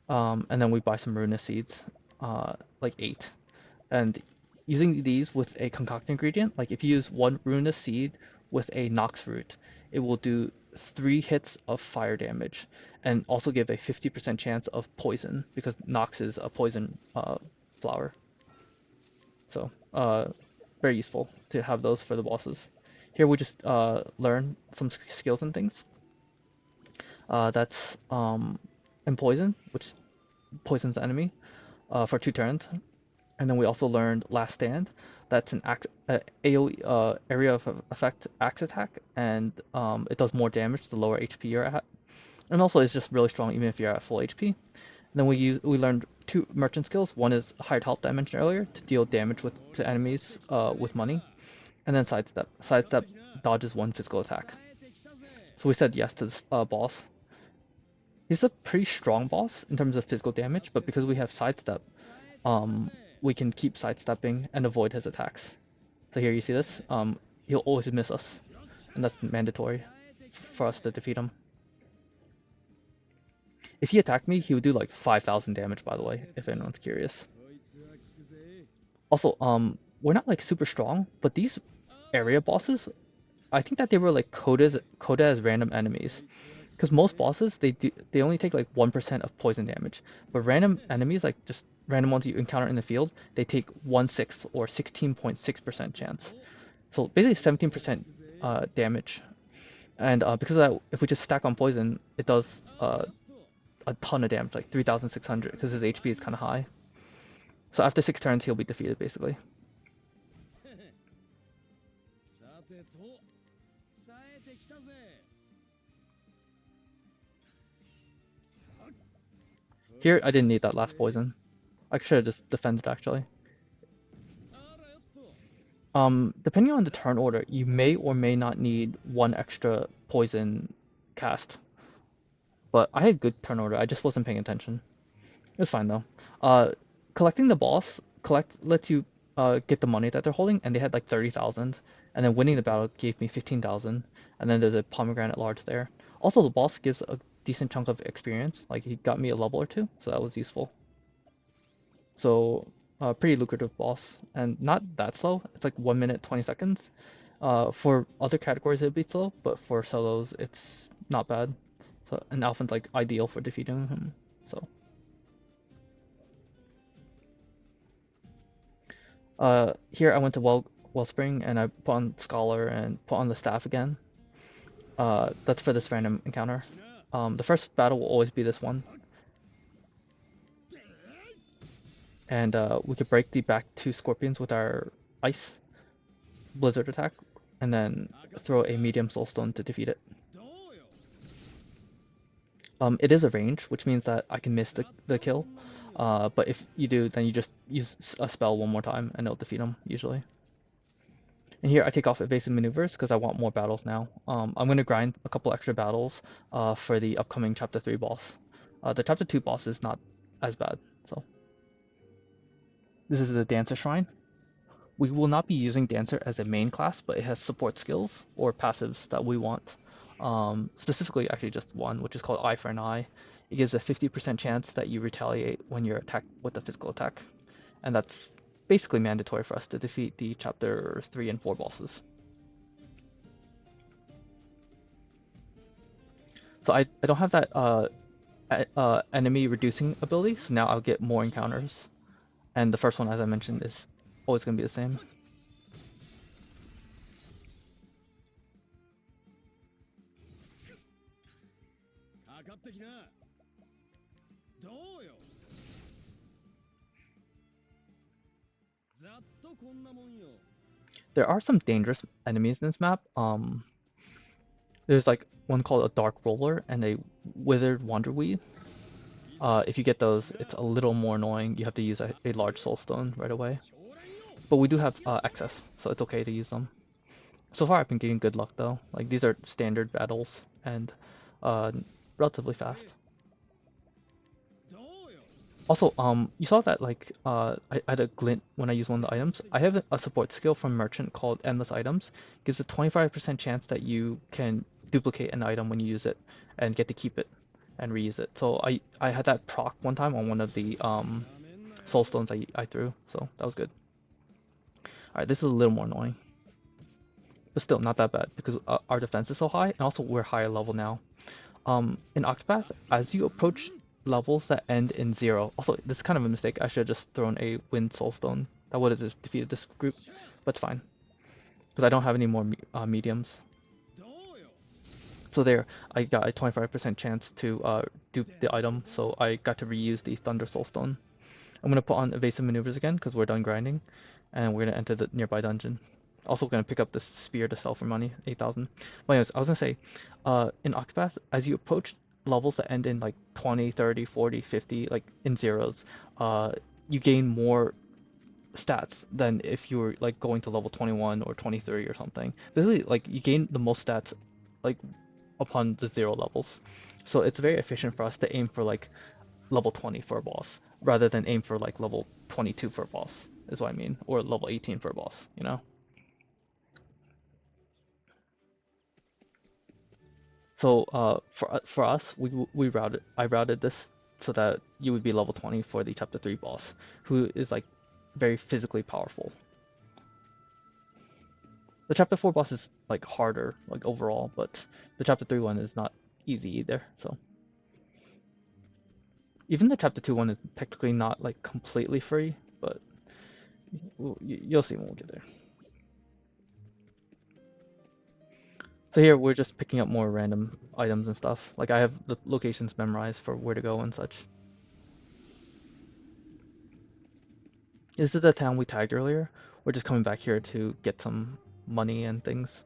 And then we buy some runa seeds, like 8. And using these with a concoct ingredient, like if you use 1 runa seed with a Nox root, it will do 3 hits of fire damage, and also give a 50% chance of poison, because Nox is a poison flower. So, very useful to have those for the bosses. Here we just learn some skills and things. That's in poison, which poisons the enemy for 2 turns. And then we also learned Last Stand. That's an AoE area of effect axe attack, and it does more damage the lower HP you're at. And also it's just really strong even if you're at full HP. And then we learned 2 merchant skills. One is hired help that I mentioned earlier to deal damage to enemies with money, and then sidestep. Sidestep dodges 1 physical attack. So we said yes to this boss. He's a pretty strong boss in terms of physical damage, but because we have sidestep, we can keep sidestepping and avoid his attacks. So here you see this. He'll always miss us, and that's mandatory for us to defeat him. If he attacked me, he would do like 5,000 damage, by the way, if anyone's curious. Also, we're not like super strong, but these area bosses, I think that they were like coded as random enemies. Because most bosses, they only take like 1% of poison damage. But random enemies, like just random ones you encounter in the field, they take 1/6 or 16.6% chance. So basically 17% damage. And because of that, if we just stack on poison, it does a ton of damage, like 3,600, because his HP is kind of high. So after 6 turns, he'll be defeated, basically. Here, I didn't need that last poison. I should have just defended, actually. Depending on the turn order, you may or may not need 1 extra poison cast. But I had good turn order, I just wasn't paying attention. It's fine though. Collecting the boss lets you get the money that they're holding, and they had like 30,000. And then winning the battle gave me 15,000. And then there's a pomegranate large there. Also, the boss gives a decent chunk of experience. Like he got me a level or 2, so that was useful. So, pretty lucrative boss, and not that slow. It's like 1 minute 20 seconds. For other categories it'd be slow, but for solos it's not bad. So, and Alfyn's like ideal for defeating him. So. Here I went to Wellspring and I put on Scholar and put on the staff again. That's for this random encounter. The first battle will always be this one. And we could break the back 2 scorpions with our ice blizzard attack, and then throw a medium soulstone to defeat it. It is a range, which means that I can miss the kill. But if you do, then you just use a spell 1 more time and it'll defeat them, usually. And here I take off evasive maneuvers because I want more battles now. I'm going to grind a couple extra battles for the upcoming Chapter 3 boss. The Chapter 2 boss is not as bad, so. This is the Dancer Shrine. We will not be using Dancer as a main class, but it has support skills or passives that we want. Specifically, actually just one, which is called Eye for an Eye. It gives a 50% chance that you retaliate when you're attacked with a physical attack. And that's basically mandatory for us to defeat the Chapter 3 and 4 bosses. So I don't have that enemy reducing ability, so now I'll get more encounters. And the first one, as I mentioned, is always going to be the same. There are some dangerous enemies in this map. There's like one called a Dark Roller and a Withered Wanderweed. If you get those, it's a little more annoying. You have to use a large soulstone right away. but we do have excess, so it's okay to use them. So far, I've been getting good luck though. Like these are standard battles and uh, relatively fast. Also, you saw that like I had a glint when I used one of the items. I have a support skill from Merchant called Endless Items. Gives a 25% chance that you can duplicate an item when you use it and get to keep it and reuse it. So I had that proc one time on one of the soul stones I threw, so that was good. All right, this is a little more annoying, but still not that bad because our defense is so high, and also we're higher level now. In Octopath, as you approach levels that end in 0, also this is kind of a mistake. I should have just thrown a Wind Soulstone. That would have just defeated this group, but it's fine because I don't have any more mediums. So there, I got a 25% chance to dupe the item, so I got to reuse the Thunder Soulstone. I'm gonna put on evasive maneuvers again because we're done grinding, and we're gonna enter the nearby dungeon. Also gonna pick up this spear to sell for money, 8,000. But anyways, I was gonna say, in Octopath, as you approach levels that end in like 20, 30, 40, 50, like in zeros, you gain more stats than if you were like going to level 21 or 23 or something. Basically, like you gain the most stats like upon the 0 levels. So it's very efficient for us to aim for like level 20 for a boss rather than aim for like level 22 for a boss, is what I mean, or level 18 for a boss, you know? So for us, I routed this so that you would be level 20 for the chapter 3 boss, who is like very physically powerful. The chapter 4 boss is like harder like overall, but the chapter 3 one is not easy either. So even the chapter 2 one is technically not like completely free, but you'll see when we get there. So here we're just picking up more random items and stuff. Like I have the locations memorized for where to go and such. This is the town we tagged earlier. We're just coming back here to get some money and things.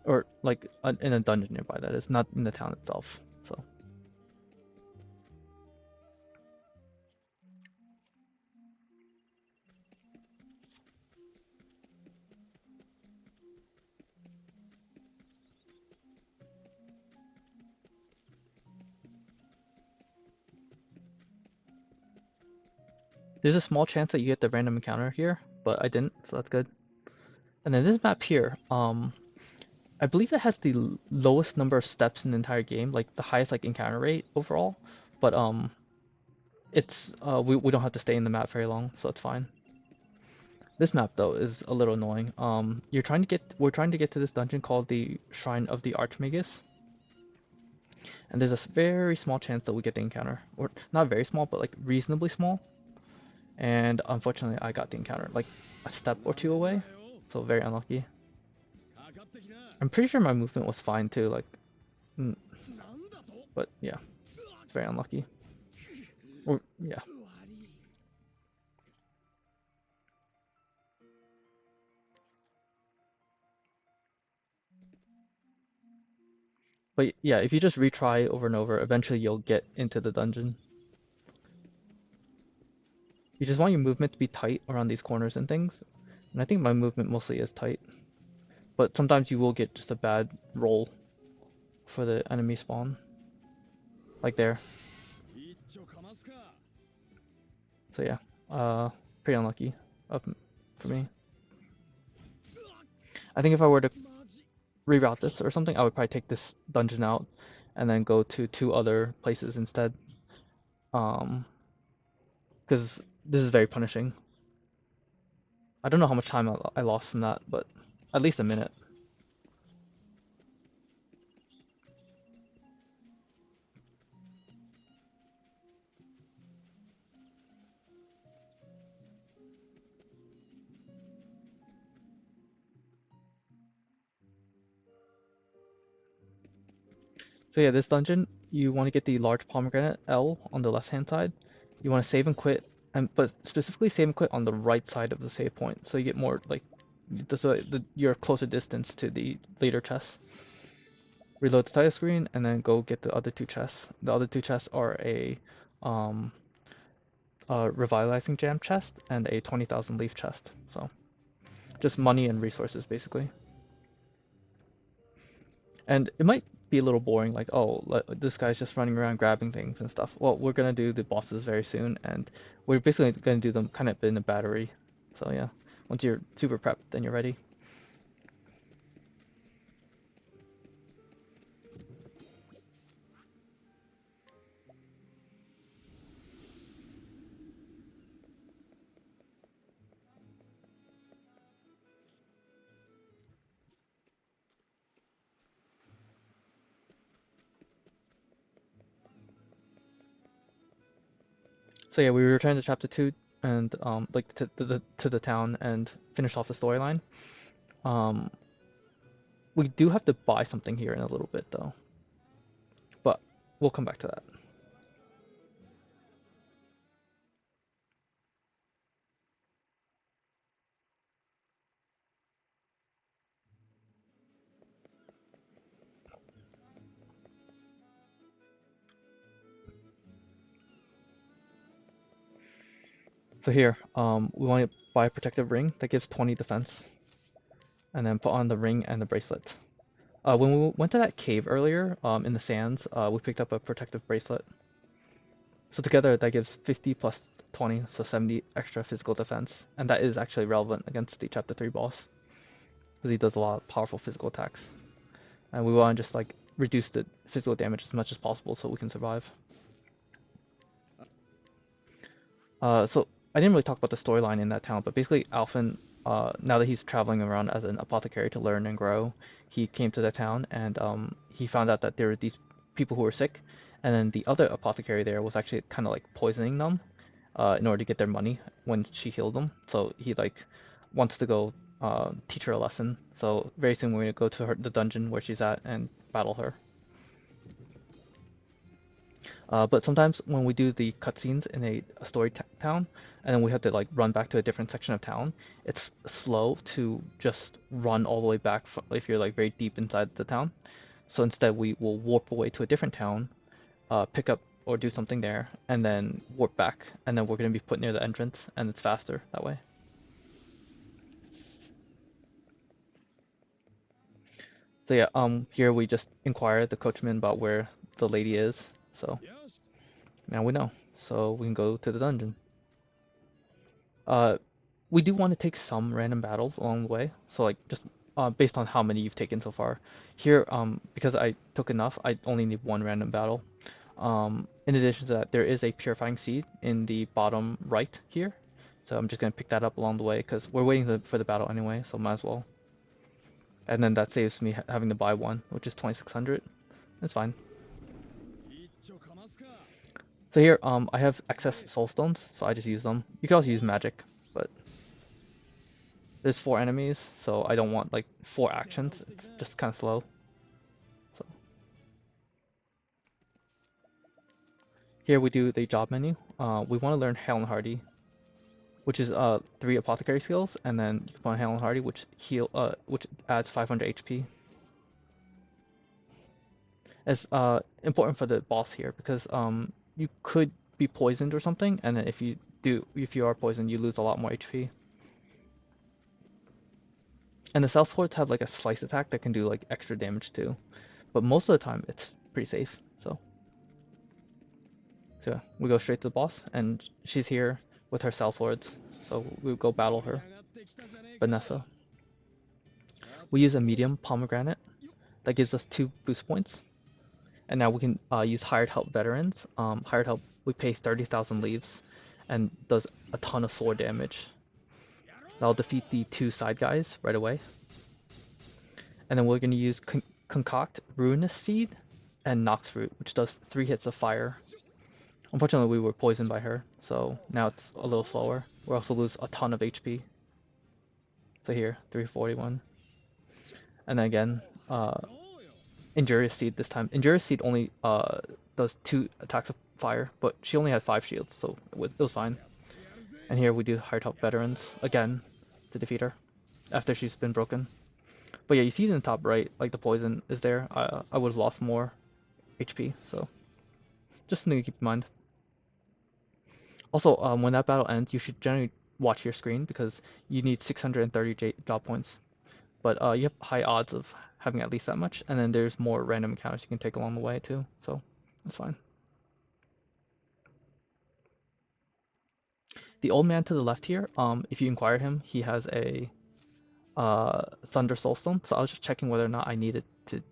Or like in a dungeon nearby, that is, not in the town itself. So there's a small chance that you get the random encounter here, but I didn't, so that's good. And then this map here, I believe it has the lowest number of steps in the entire game, like the highest like encounter rate overall. But it's we don't have to stay in the map very long, so it's fine. This map though is a little annoying. We're trying to get to this dungeon called the Shrine of the Archmagus, and there's a very small chance that we get the encounter, or not very small, but like reasonably small. And unfortunately, I got the encounter like a step or two away, so very unlucky. I'm pretty sure my movement was fine too, like, but yeah, very unlucky. Or yeah. But yeah, if you just retry over and over, eventually you'll get into the dungeon. You just want your movement to be tight around these corners and things. And I think my movement mostly is tight. But sometimes you will get just a bad roll for the enemy spawn. Like there. So yeah, pretty unlucky for me. I think if I were to reroute this or something, I would probably take this dungeon out and then go to 2 other places instead. Because this is very punishing. I don't know how much time I lost from that, but at least a minute. So yeah, this dungeon, you want to get the large pomegranate L on the left hand side. You want to save and quit, but specifically save and quit on the right side of the save point, so you get more like your closer distance to the later chests. Reload the title screen and then go get the other 2 chests. The other 2 chests are a um, a revitalizing jam chest, and a 20,000 leaf chest. So just money and resources basically. And it might be a little boring, like, oh, this guy's just running around grabbing things and stuff. Well, we're gonna do the bosses very soon, and we're basically gonna do them kind of in a battery. So yeah, once you're super prepped, then you're ready. So yeah, we returned to chapter 2 and like to the town and finish off the storyline. Um, we do have to buy something here in a little bit though, but we'll come back to that. So here, we want to buy a protective ring that gives 20 defense, and then put on the ring and the bracelet. When we went to that cave earlier, in the sands, we picked up a protective bracelet. So together that gives 50 plus 20, so 70 extra physical defense, and that is actually relevant against the chapter 3 boss, because he does a lot of powerful physical attacks. And we want to just like reduce the physical damage as much as possible so we can survive. So I didn't really talk about the storyline in that town, but basically Alfyn, now that he's traveling around as an apothecary to learn and grow, he came to the town and he found out that there were these people who were sick, and then the other apothecary there was actually kind of like poisoning them in order to get their money when she healed them. So he like wants to go teach her a lesson. So very soon we're gonna go to the dungeon where she's at and battle her. But sometimes when we do the cutscenes in a story town, and then we have to like run back to a different section of town, it's slow to just run all the way back if you're like very deep inside the town. So instead, we will warp away to a different town, pick up or do something there, and then warp back, and then we're gonna be put near the entrance, and it's faster that way. So yeah, here we just inquire the coachman about where the lady is. So now we know. So we can go to the dungeon. Uh, we do want to take some random battles along the way. So like just based on how many you've taken so far. Here, because I took enough, I only need one random battle. In addition to that, there is a purifying seed in the bottom right here. So I'm just gonna pick that up along the way because we're waiting for the battle anyway, so might as well. And then that saves me having to buy one, which is 2600. It's fine. So here, I have excess soul stones, so I just use them. You can also use magic, but there's 4 enemies, so I don't want like 4 actions. It's just kind of slow. So here we do the job menu. We want to learn Hale and Hardy, which is 3 apothecary skills, and then you can put on Hale and Hardy, which which adds 500 HP. It's important for the boss here because you could be poisoned or something, and then if you are poisoned, you lose a lot more HP. And the South Swords have like a slice attack that can do like extra damage too. But most of the time it's pretty safe. So yeah, we go straight to the boss and she's here with her South Swords. So we go battle her. Vanessa. We use a medium pomegranate that gives us 2 boost points. And now we can use hired help veterans. Hired help, we pay 30,000 leaves and does a ton of sword damage. That'll defeat the 2 side guys right away. And then we're going to use Concoct Ruinous Seed and Nox Fruit, which does 3 hits of fire. Unfortunately, we were poisoned by her, so now it's a little slower. We also lose a ton of HP. So here, 341. And then again, Injurious Seed this time. Injurious Seed only does 2 attacks of fire, but she only had 5 shields, so it was fine. And here we do Hired Help Veterans again to defeat her after she's been broken. But yeah, you see in the top right, like the poison is there. I would have lost more HP, so just something to keep in mind. Also, when that battle ends, you should generally watch your screen because you need 630 job points. But you have high odds of having at least that much, and then there's more random encounters you can take along the way too, so that's fine. The old man to the left here, if you inquire him, he has a Thunder Soulstone, so I was just checking whether or not I needed to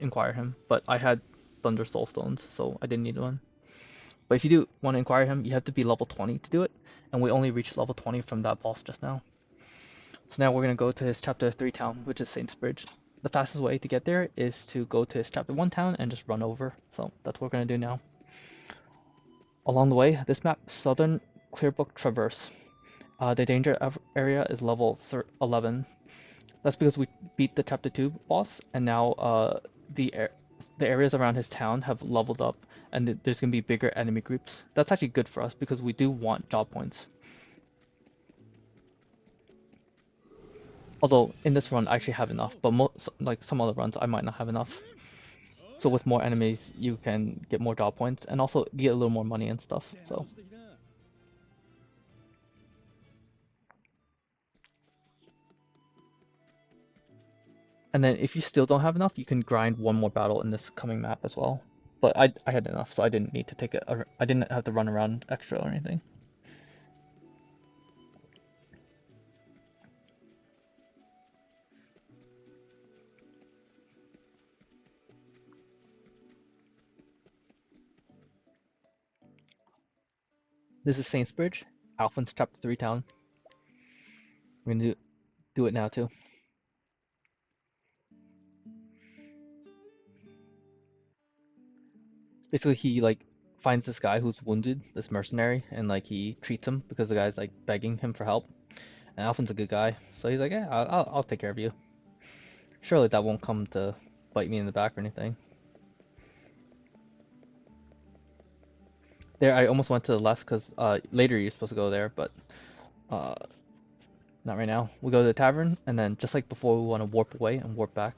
inquire him, but I had Thunder Soulstones, so I didn't need one. But if you do want to inquire him, you have to be level 20 to do it, and we only reached level 20 from that boss just now. So now we're going to go to his chapter 3 town, which is Saint's Bridge. The fastest way to get there is to go to his chapter 1 town and just run over, so that's what we're going to do now. Along the way, this map, Southern Clearbook Traverse. The danger area is level 11. That's because we beat the chapter 2 boss, and now the areas around his town have leveled up, and there's going to be bigger enemy groups. That's actually good for us because we do want job points. Although in this run I actually have enough, but like some other runs I might not have enough. So with more enemies you can get more job points and also get a little more money and stuff. So and then if you still don't have enough, you can grind one more battle in this coming map as well. But I had enough, so I didn't need to take it. I didn't have to run around extra or anything. This is Saints Bridge, Alfyn's chapter 3 town. We're gonna do it now too. Basically, he like finds this guy who's wounded, this mercenary, and like he treats him because the guy's like begging him for help. And Alfyn's a good guy, so he's like, yeah, I'll take care of you. Surely that won't come to bite me in the back or anything. There, I almost went to the left because later you're supposed to go there, but uh, not right now. We go to the tavern, and then just like before, we want to warp away and warp back.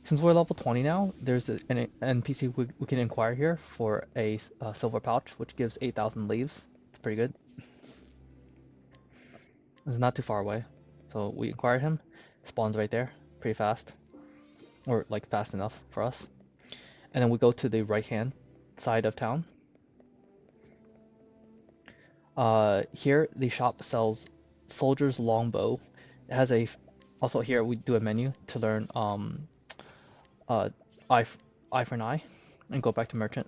Since we're level 20 now, there's an NPC we can inquire here for a silver pouch, which gives 8,000 leaves. It's pretty good. It's not too far away. So we inquire him, spawns right there, pretty fast. Or like fast enough for us. And then we go to the right hand side of town. Here the shop sells soldier's longbow. It has a also here we do a menu to learn uh eye for an eye and go back to merchant.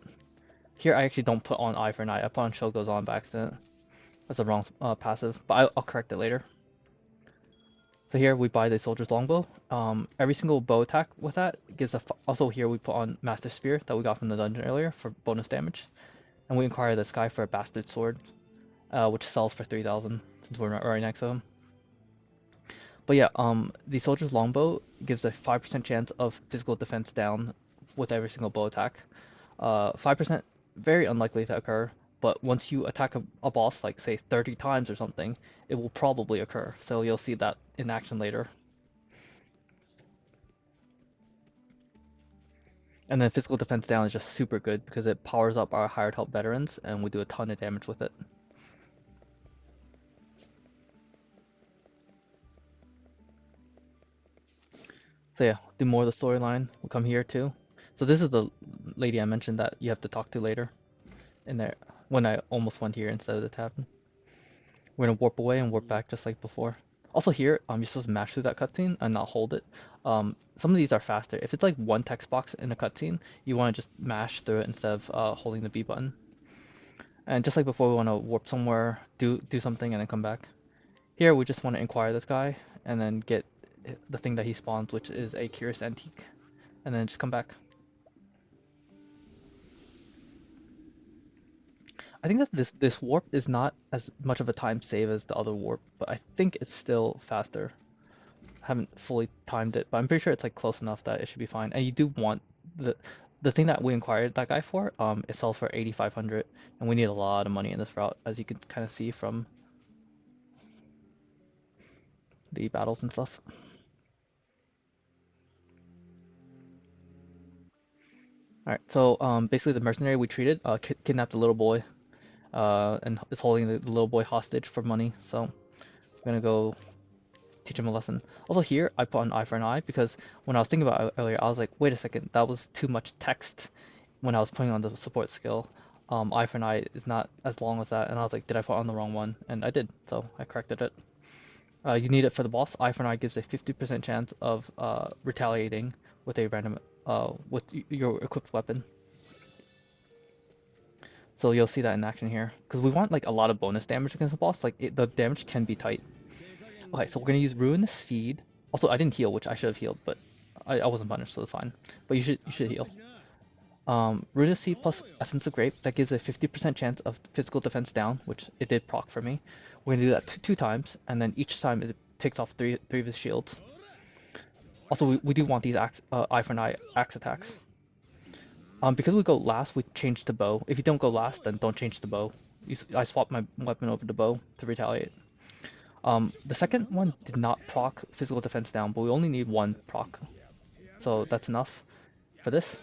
Here I actually don't put on eye for an eye. I put on show goes on by accident. That's a wrong passive, but I'll correct it later. So here we buy the soldier's longbow. Every single bow attack with that gives a. Also here we put on master spear that we got from the dungeon earlier for bonus damage, and we inquire this guy for a bastard sword, which sells for 3,000 since we're right next to him. But yeah, the soldier's longbow gives a 5% chance of physical defense down with every single bow attack. 5% very unlikely to occur, but once you attack a boss, like say 30 times or something, it will probably occur. So you'll see that in action later. And then physical defense down is just super good because it powers up our hired help veterans and we do a ton of damage with it. So yeah, do more of the storyline. We'll come here too. So this is the lady I mentioned that you have to talk to later in there when I almost went here instead of the tavern. We're gonna warp away and warp back just like before. Also here, you're supposed to mash through that cutscene and not hold it. Some of these are faster. If it's like one text box in a cutscene, you want to just mash through it instead of holding the B button. And just like before, we want to warp somewhere, do something, and then come back. Here, we just want to inquire this guy and then get the thing that he spawns, which is a curious antique, and then just come back. I think that this warp is not as much of a time save as the other warp, but I think it's still faster. I haven't fully timed it, but I'm pretty sure it's like close enough that it should be fine. And you do want the thing that we inquired that guy for, it sells for 8,500, and we need a lot of money in this route, as you can kind of see from the battles and stuff. All right, so basically the mercenary we treated kidnapped a little boy. and is holding the little boy hostage for money. So I'm gonna go teach him a lesson. Also here, I put an eye for an eye because when I was thinking about it earlier, I was like, wait a second, that was too much text when I was putting on the support skill. Eye for an eye is not as long as that, and I was like, did I put on the wrong one? And I did, so I corrected it. You need it for the boss. Eye for an eye gives a 50% chance of retaliating with a random with your equipped weapon. So you'll see that in action here, because we want like a lot of bonus damage against the boss. Like the damage can be tight. Okay, so we're gonna use Ruin the Seed. Also, I didn't heal, which I should have healed, but I wasn't punished, so it's fine. But you should heal. Ruin the Seed plus Essence of Grape, that gives a 50% chance of physical defense down, which it did proc for me. We're gonna do that two times, and then each time it takes off three of his shields. Also, we do want these eye for an eye axe attacks. Because we go last, we change to bow. If you don't go last, then don't change to bow. I swapped my weapon over to bow to retaliate. The second one did not proc physical defense down, but we only need one proc, so that's enough for this.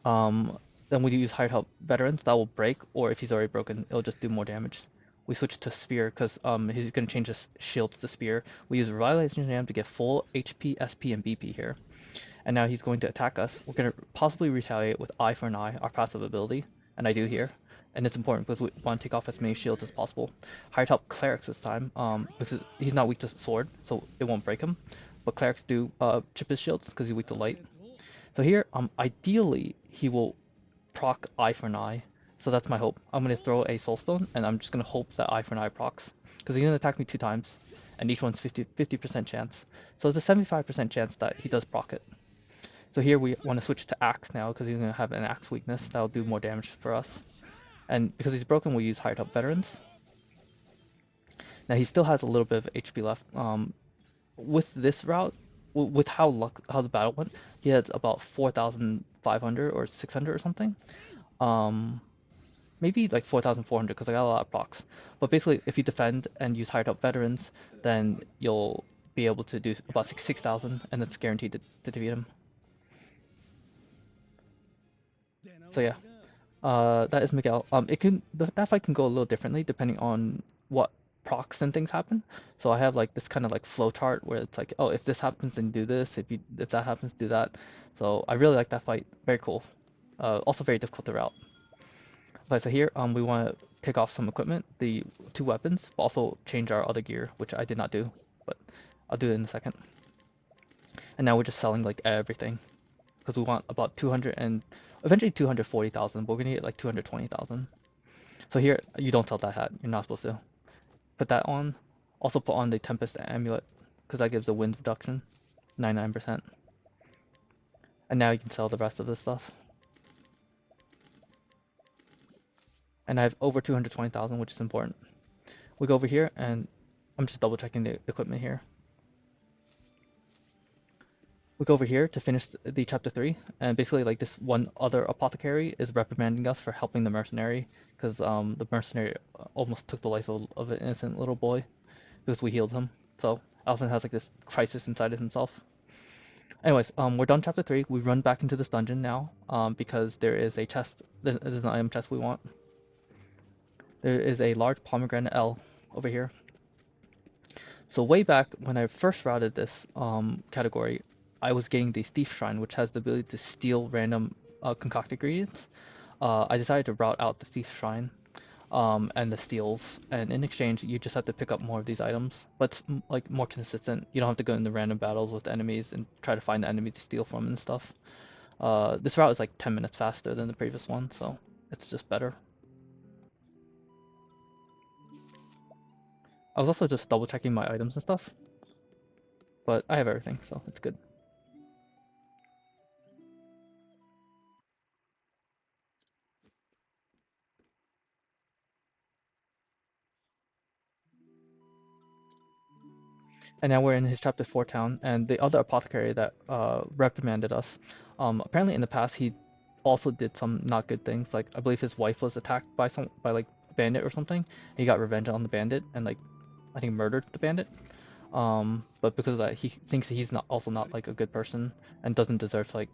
Then we use hired help veterans. That will break, or if he's already broken, it'll just do more damage. We switch to spear because he's gonna change his shields to spear. We use revitalization jam to get full HP, SP, and BP here. And now he's going to attack us. We're gonna possibly retaliate with eye for an eye, our passive ability, and I do here. And it's important because we want to take off as many shields as possible. Hired help clerics this time, because he's not weak to sword, so it won't break him. But clerics do chip his shields because he's weak to light. So here, ideally he will proc eye for an eye. So that's my hope. I'm gonna throw a soulstone, and I'm just gonna hope that eye for an eye procs, because he's gonna attack me 2 times, and each one's 50% chance. So it's a 75% chance that he does proc it. So here we want to switch to axe now because he's gonna have an axe weakness that'll do more damage for us. And because he's broken, we use hired help veterans. Now he still has a little bit of HP left. With this route, with how the battle went, he has about 4,500 or 600 or something. Maybe like 4,400 because I got a lot of procs. But basically, if you defend and use hired help veterans, then you'll be able to do about 6,000, and that's guaranteed to defeat him. So yeah. That is Miguel. That fight can go a little differently depending on what procs and things happen. So I have like this kind of like flow chart where it's like, oh, if this happens, then do this. If that happens, do that. So I really like that fight. Very cool. Also very difficult to route. Okay, so here we want to pick off some equipment, the 2 weapons, but also change our other gear, which I did not do, but I'll do it in a second. And now we're just selling like everything, because we want about 200 and eventually 240,000, but we're gonna get like 220,000. So here, you don't sell that hat. You're not supposed to. Put that on. Also put on the Tempest Amulet, because that gives a wind reduction, 99%. And now you can sell the rest of this stuff. And I have over 220,000, which is important. We go over here, and I'm just double checking the equipment here. We go over here to finish the chapter 3, and basically like this one other apothecary is reprimanding us for helping the mercenary, because the mercenary almost took the life of an innocent little boy because we healed him. So Alfyn has like this crisis inside of himself. Anyways, we're done chapter 3. We run back into this dungeon now, because there is a chest. There's an item chest we want. There is a large pomegranate L over here. So way back when I first routed this category, I was getting the Thief Shrine, which has the ability to steal random concocted ingredients. I decided to route out the Thief Shrine and the steals, and in exchange, you just have to pick up more of these items. But it's like more consistent. You don't have to go into random battles with enemies and try to find the enemy to steal from and stuff. This route is like 10 minutes faster than the previous one, so it's just better. I was also just double checking my items and stuff, but I have everything, so it's good. And now we're in his chapter 4 town, and the other apothecary that reprimanded us, apparently in the past he also did some not good things. Like I believe his wife was attacked by like a bandit or something. He got revenge on the bandit and like I think murdered the bandit. But because of that, he thinks he's not like a good person and doesn't deserve to like,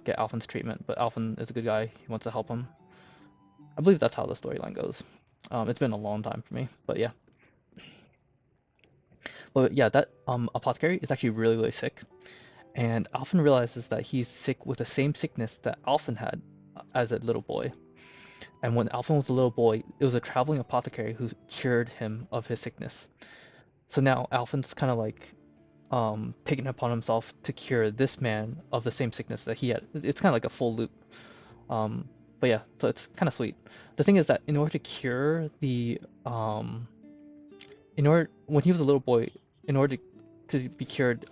get Alfyn's treatment. But Alfyn is a good guy. He wants to help him. I believe that's how the storyline goes. It's been a long time for me, but yeah. But yeah, that apothecary is actually really, really sick. And Alfyn realizes that he's sick with the same sickness that Alfyn had as a little boy. And when Alfyn was a little boy, it was a traveling apothecary who cured him of his sickness. So now Alfyn's kind of like taken upon himself to cure this man of the same sickness that he had. It's kind of like a full loop. Um, but yeah, so it's kind of sweet. The thing is that in order to cure when he was a little boy, in order to be cured,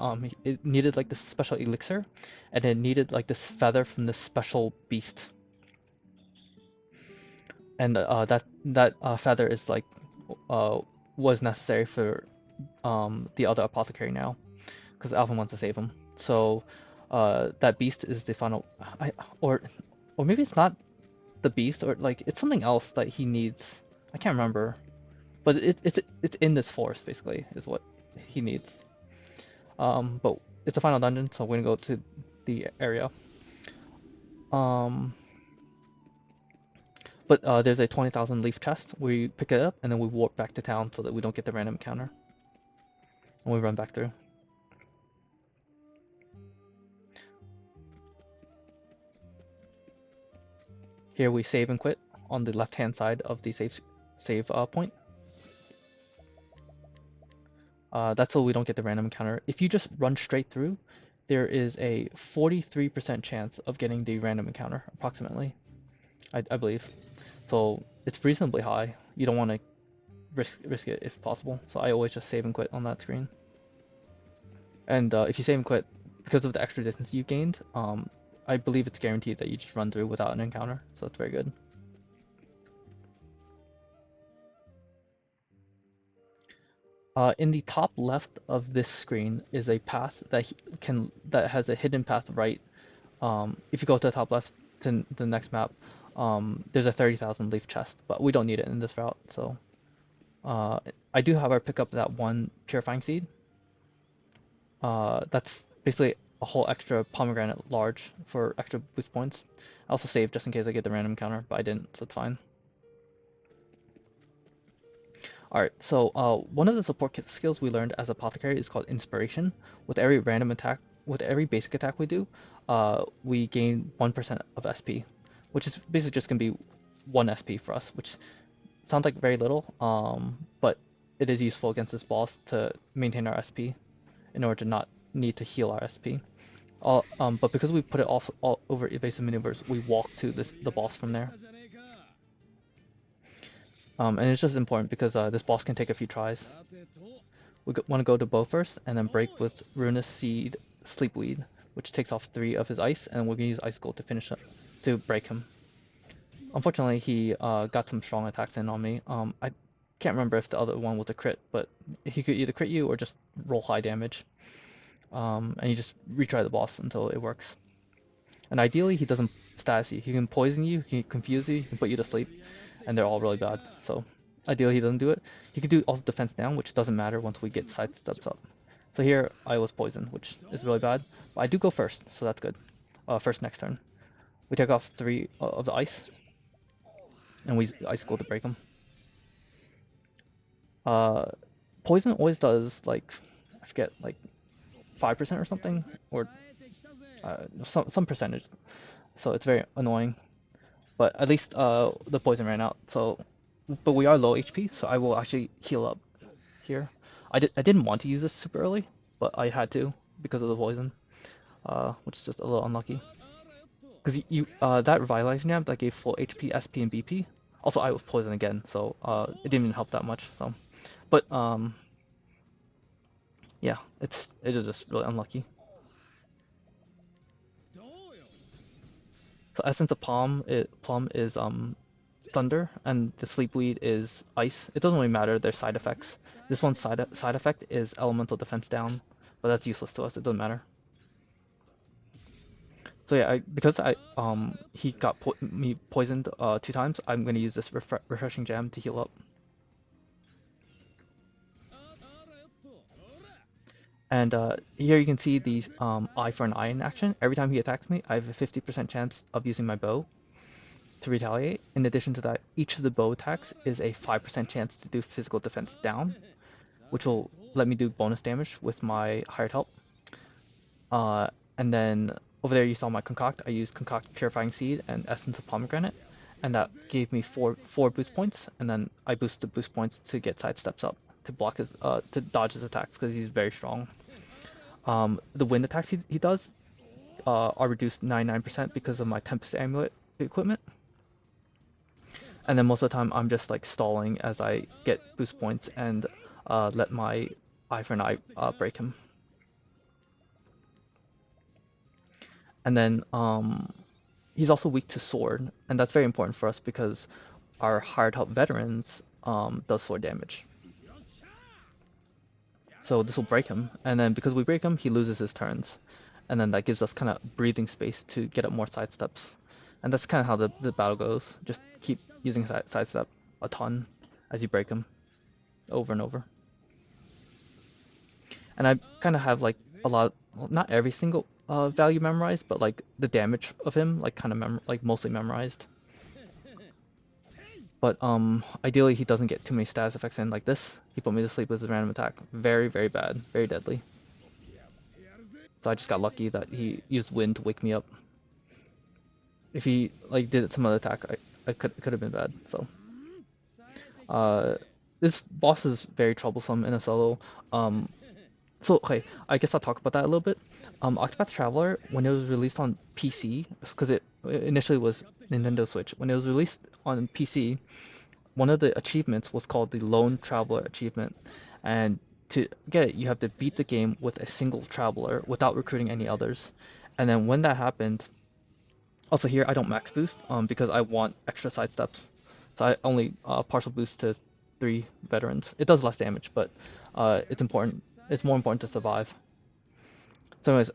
it needed like this special elixir, and it needed like this feather from this special beast. And that feather is like was necessary for the other apothecary now, because Alvin wants to save him. So that beast is the final, or maybe it's not the beast, or like it's something else that he needs. I can't remember, but it's in this forest basically is what he needs. But it's the final dungeon, so we're gonna go to the area. Um, but there's a 20,000 leaf chest. We pick it up and then we warp back to town so that we don't get the random encounter. And we run back through. Here we save and quit on the left-hand side of the save point. That's so we don't get the random encounter. If you just run straight through, there is a 43% chance of getting the random encounter, approximately, I believe. So it's reasonably high. You don't want to risk it if possible. So I always just save and quit on that screen. And if you save and quit, because of the extra distance you gained, I believe it's guaranteed that you just run through without an encounter. So that's very good. In the top left of this screen is a path that has a hidden path right. If you go to the top left to the next map, there's a 30,000 leaf chest, but we don't need it in this route. So I do, however, pick up that one purifying seed. That's basically a whole extra pomegranate large for extra boost points. I also saved just in case I get the random counter, but I didn't, so it's fine. Alright, so one of the support skills we learned as Apothecary is called Inspiration. With every random attack, with every basic attack we do, we gain 1% of SP, which is basically just going to be 1 SP for us, which sounds like very little, but it is useful against this boss to maintain our SP in order to not need to heal our SP. But because we put it all over evasive maneuvers, we walk to the boss from there. And it's just important because this boss can take a few tries. We want to go to Bo first, and then break with Ruinous Seed Sleepweed, which takes off 3 of his ice, and we're going to use Ice Gold to finish up, to break him. Unfortunately, he got some strong attacks in on me. I can't remember if the other one was a crit, but he could either crit you or just roll high damage. And you just retry the boss until it works. And ideally, he doesn't status you. He can poison you, he can confuse you, he can put you to sleep, and they're all really bad. So ideally, he doesn't do it. He could do also defense down, which doesn't matter once we get sidesteps up. So here, I was poisoned, which is really bad. But I do go first, so that's good. First next turn. We take off 3 of the ice, and we Ice Gold to break them. Poison always does, like, I forget, like 5% or something, or some percentage. So it's very annoying. But at least the poison ran out. So, but we are low HP, so I will actually heal up here. I didn't want to use this super early, but I had to because of the poison, which is just a little unlucky. Because that revitalizing jab that gave full HP, SP, and BP. Also, I was poisoned again, so it didn't even help that much. So, but yeah, it is just really unlucky. So Essence of Plum is Thunder, and the Sleepweed is Ice. It doesn't really matter, they're side effects. This one's side effect is Elemental Defense down, but that's useless to us, it doesn't matter. So yeah, because he got me poisoned 2 times, I'm going to use this Refreshing Gem to heal up. And here you can see the eye for an eye in action. Every time he attacks me, I have a 50% chance of using my bow. to retaliate. In addition to that, each of the bow attacks is a 5% chance to do physical defense down, which will let me do bonus damage with my hired help. And then over there you saw my concoct. I used concoct purifying seed and essence of pomegranate, and that gave me four boost points. And then I boosted the boost points to get sidesteps up to block his to dodge his attacks because he's very strong. The wind attacks he does are reduced 99% because of my Tempest Amulet equipment. And then most of the time I'm just like stalling as I get boost points and let my eye for an eye break him. And then he's also weak to sword, and that's very important for us because our hired help veterans does sword damage. So this will break him, and then because we break him, he loses his turns. And then that gives us kind of breathing space to get up more sidesteps. And that's kind of how the battle goes. Just keep using sidestep a ton as you break him over and over. And I kind of have like a lot, well, not every single value memorized, but like the damage of him like kind of like mostly memorized. But ideally he doesn't get too many status effects in like this. He put me to sleep with his random attack. Very, very bad. Very deadly. So I just got lucky that he used wind to wake me up. If he like did some other attack, I could have been bad. So this boss is very troublesome in a solo. So okay, I guess I'll talk about that a little bit. Octopath Traveler, when it was released on PC, because it initially was Nintendo Switch. When it was released on PC, one of the achievements was called the Lone Traveler achievement, and to get it, you have to beat the game with a single traveler without recruiting any others. And then when that happened, also here I don't max boost because I want extra side steps, so I only partial boost to 3 veterans. It does less damage, but it's important. It's more important to survive. So anyways,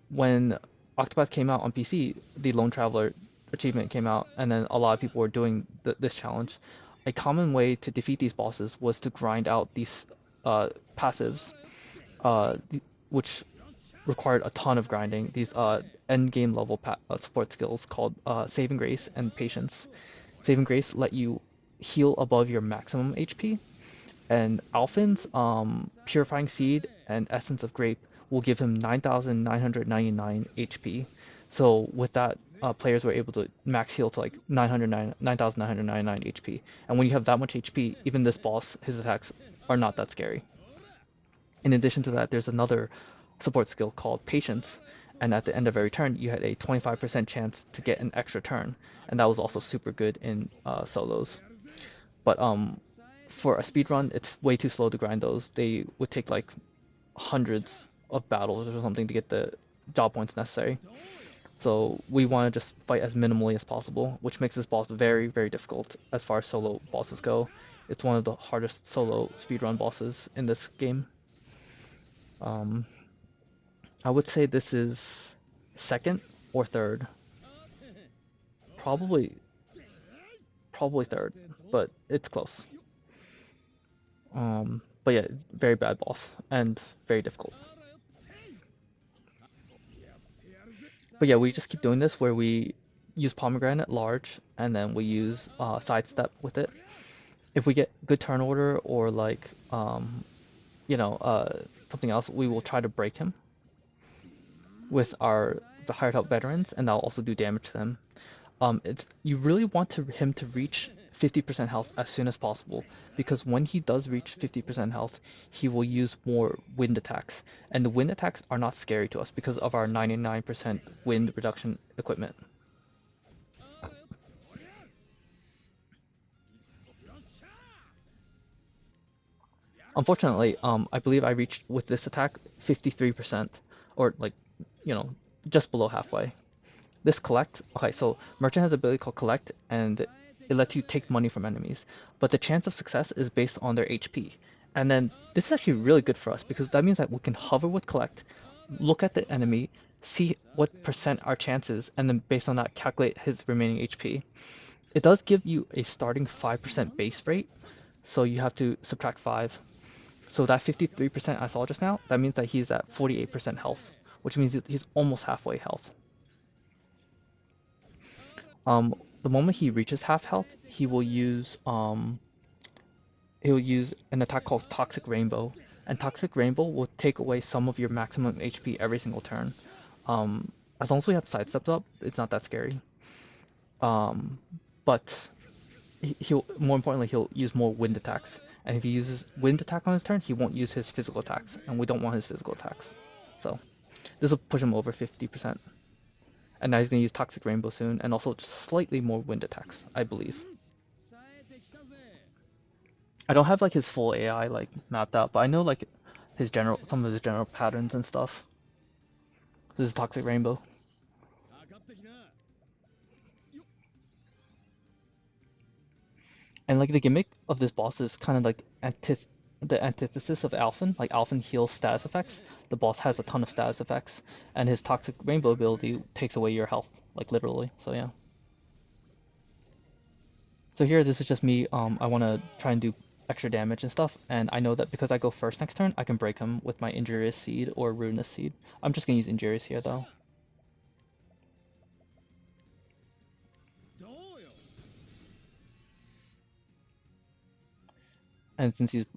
when Octopath came out on PC, the Lone Traveler achievement came out, and then a lot of people were doing this challenge. A common way to defeat these bosses was to grind out these passives, which required a ton of grinding. These end game level support skills called Saving Grace and Patience. Saving Grace let you heal above your maximum HP, and Alfyn's Purifying Seed and Essence of Grape will give him 9,999 HP. So with that, players were able to max heal to like 9,999 HP. And when you have that much HP, even this boss, his attacks are not that scary. In addition to that, there's another support skill called Patience, and at the end of every turn, you had a 25% chance to get an extra turn, and that was also super good in solos. But for a speed run, it's way too slow to grind those. They would take like hundreds of battles or something to get the job points necessary. So we want to just fight as minimally as possible, which makes this boss very, very difficult as far as solo bosses go. It's one of the hardest solo speedrun bosses in this game. I would say this is second or third. Probably third, but it's close. But yeah, very bad boss and very difficult. But yeah, we just keep doing this where we use pomegranate large and then we use sidestep with it. If we get good turn order or like something else, we will try to break him with the hired help veterans, and that'll also do damage to them. You really want him to reach 50% health as soon as possible, because when he does reach 50% health, he will use more wind attacks, and the wind attacks are not scary to us because of our 99% wind reduction equipment. Unfortunately, I believe I reached with this attack 53%, or like, just below halfway. This collect, okay, so Merchant has an ability called Collect, and it lets you take money from enemies, but the chance of success is based on their HP. And then this is actually really good for us because that means that we can hover with Collect, look at the enemy, see what percent our chances, and then based on that calculate his remaining HP. It does give you a starting 5% base rate, so you have to subtract 5. So that 53% I saw just now, that means that he's at 48% health, which means he's almost halfway health. the moment he reaches half health, he'll use an attack called Toxic Rainbow, and Toxic Rainbow will take away some of your maximum HP every single turn. Um, as long as we have sidesteps up, it's not that scary. Um, but he'll more importantly he'll use more wind attacks, and if he uses wind attack on his turn, he won't use his physical attacks, and we don't want his physical attacks. So this will push him over 50%. And now he's gonna use Toxic Rainbow soon, and also just slightly more wind attacks, I believe. I don't have like his full AI like mapped out, but I know like some of his general patterns and stuff. This is Toxic Rainbow. And like the gimmick of this boss is kind of like the antithesis of Alfyn. Like Alfyn heals status effects, the boss has a ton of status effects, and his Toxic Rainbow ability takes away your health, like literally. So yeah. So here, this is just me. I want to try and do extra damage and stuff, and I know that because I go first next turn, I can break him with my Injurious Seed or Ruinous Seed. I'm just gonna use Injurious here though. And since he's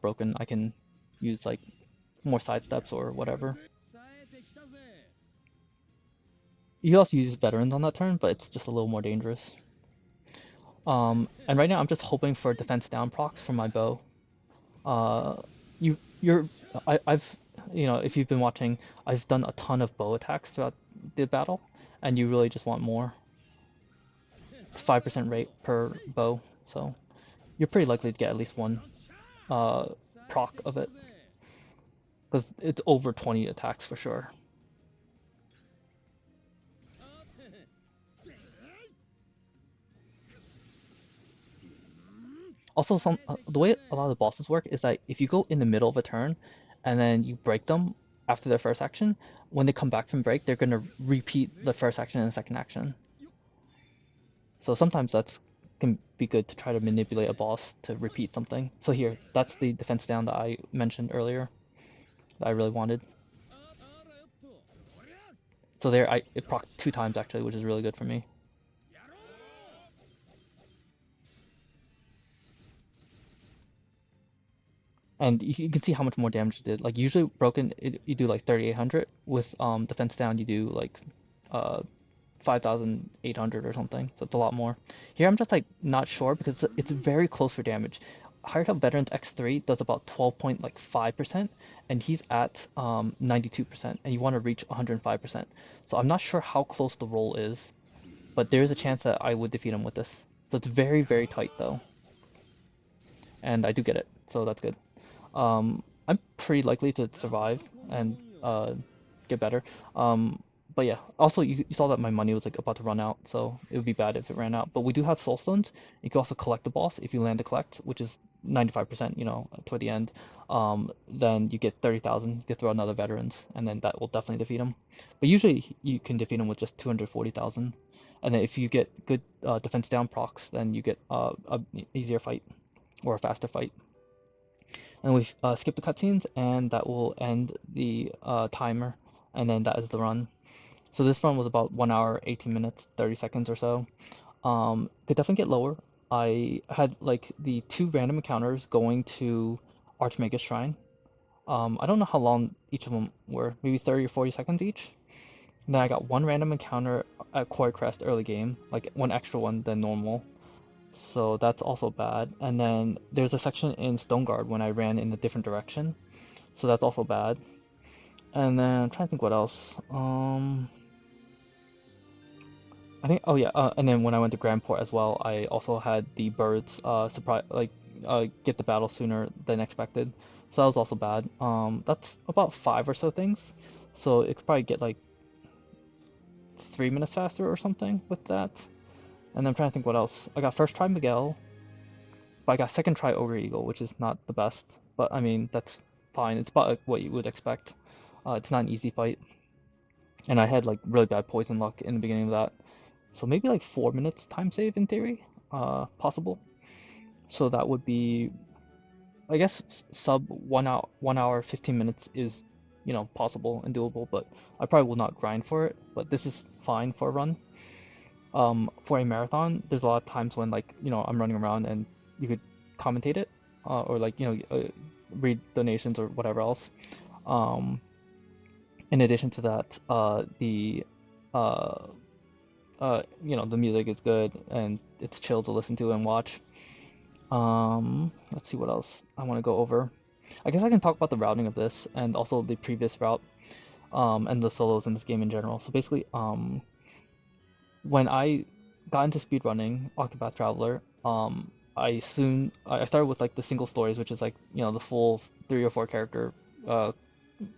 broken, I can use like more sidesteps or whatever. You can also use Veterans on that turn, but it's just a little more dangerous. And right now I'm just hoping for defense down procs from my bow. Uh, I've, if you've been watching, I've done a ton of bow attacks throughout the battle, and you really just want more. It's 5% rate per bow, so you're pretty likely to get at least one proc of it, because it's over 20 attacks for sure. Also, the way a lot of the bosses work is that if you go in the middle of a turn and then you break them after their first action, when they come back from break, they're gonna repeat the first action and the second action. So sometimes that's can be good to try to manipulate a boss to repeat something. So here, that's the defense down that I mentioned earlier that I really wanted. So there, it proc 2 times actually, which is really good for me. And you can see how much more damage it did. Like usually broken, you do like 3,800. With defense down, you do like 5,800 or something. So it's a lot more. Here I'm just like not sure because it's very close for damage. Hired Help Veterans X3 does about 12.5%, and he's at 92%, and you want to reach 105%. So I'm not sure how close the roll is, but there is a chance that I would defeat him with this. So it's very, very tight though. And I do get it, so that's good. I'm pretty likely to survive and get better. But yeah, also you saw that my money was like about to run out, so it would be bad if it ran out. But we do have soul stones. You can also collect the boss if you land to collect, which is 95%, toward the end. Then you get 30,000. You can throw another veterans, and then that will definitely defeat him. But usually you can defeat him with just 240,000. And then if you get good defense down procs, then you get a easier fight or a faster fight. And we skip the cutscenes, and that will end the timer, and then that is the run. So this run was about 1 hour, 18 minutes, 30 seconds or so. Could definitely get lower. I had like the 2 random encounters going to Archmagus Shrine. I don't know how long each of them were, maybe 30 or 40 seconds each. And then I got 1 random encounter at Quarry Crest early game, like 1 extra one than normal. So that's also bad. And then there's a section in Stoneguard when I ran in a different direction. So that's also bad. And then I'm trying to think what else. I think, oh yeah, and then when I went to Grandport as well, I also had the birds surprise get the battle sooner than expected. So that was also bad. That's about 5 or so things. So it could probably get like 3 minutes faster or something with that. And then I'm trying to think what else. I got first try Miguel, but I got second try Ogre Eagle, which is not the best. But I mean, that's fine. It's about what you would expect. It's not an easy fight. And I had like really bad poison luck in the beginning of that. So maybe like 4 minutes time save in theory, possible. So that would be, I guess, sub 1 hour, 15 minutes is, possible and doable, but I probably will not grind for it, but this is fine for a run. For a marathon, there's a lot of times when like I'm running around and you could commentate it, or like read donations or whatever else. Um, in addition to that, uh, the music is good and it's chill to listen to and watch. Let's see what else I want to go over. I guess I can talk about the routing of this and also the previous route, and the solos in this game in general. So basically, when I got into speedrunning Octopath Traveler, I started with like the single stories, which is like the full 3 or 4 character uh,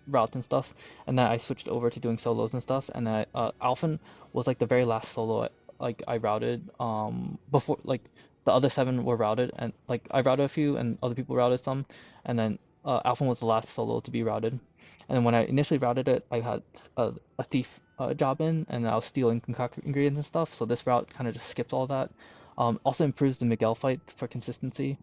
routes and stuff, and then I switched over to doing solos and stuff, and then Alfyn was like the very last solo I routed before like the other 7 were routed, and like I routed a few and other people routed some, and then Alfyn was the last solo to be routed. And then when I initially routed it, I had a thief job in, and I was stealing concoction ingredients and stuff, so this route kind of just skipped all that. Also improves the Miguel fight for consistency,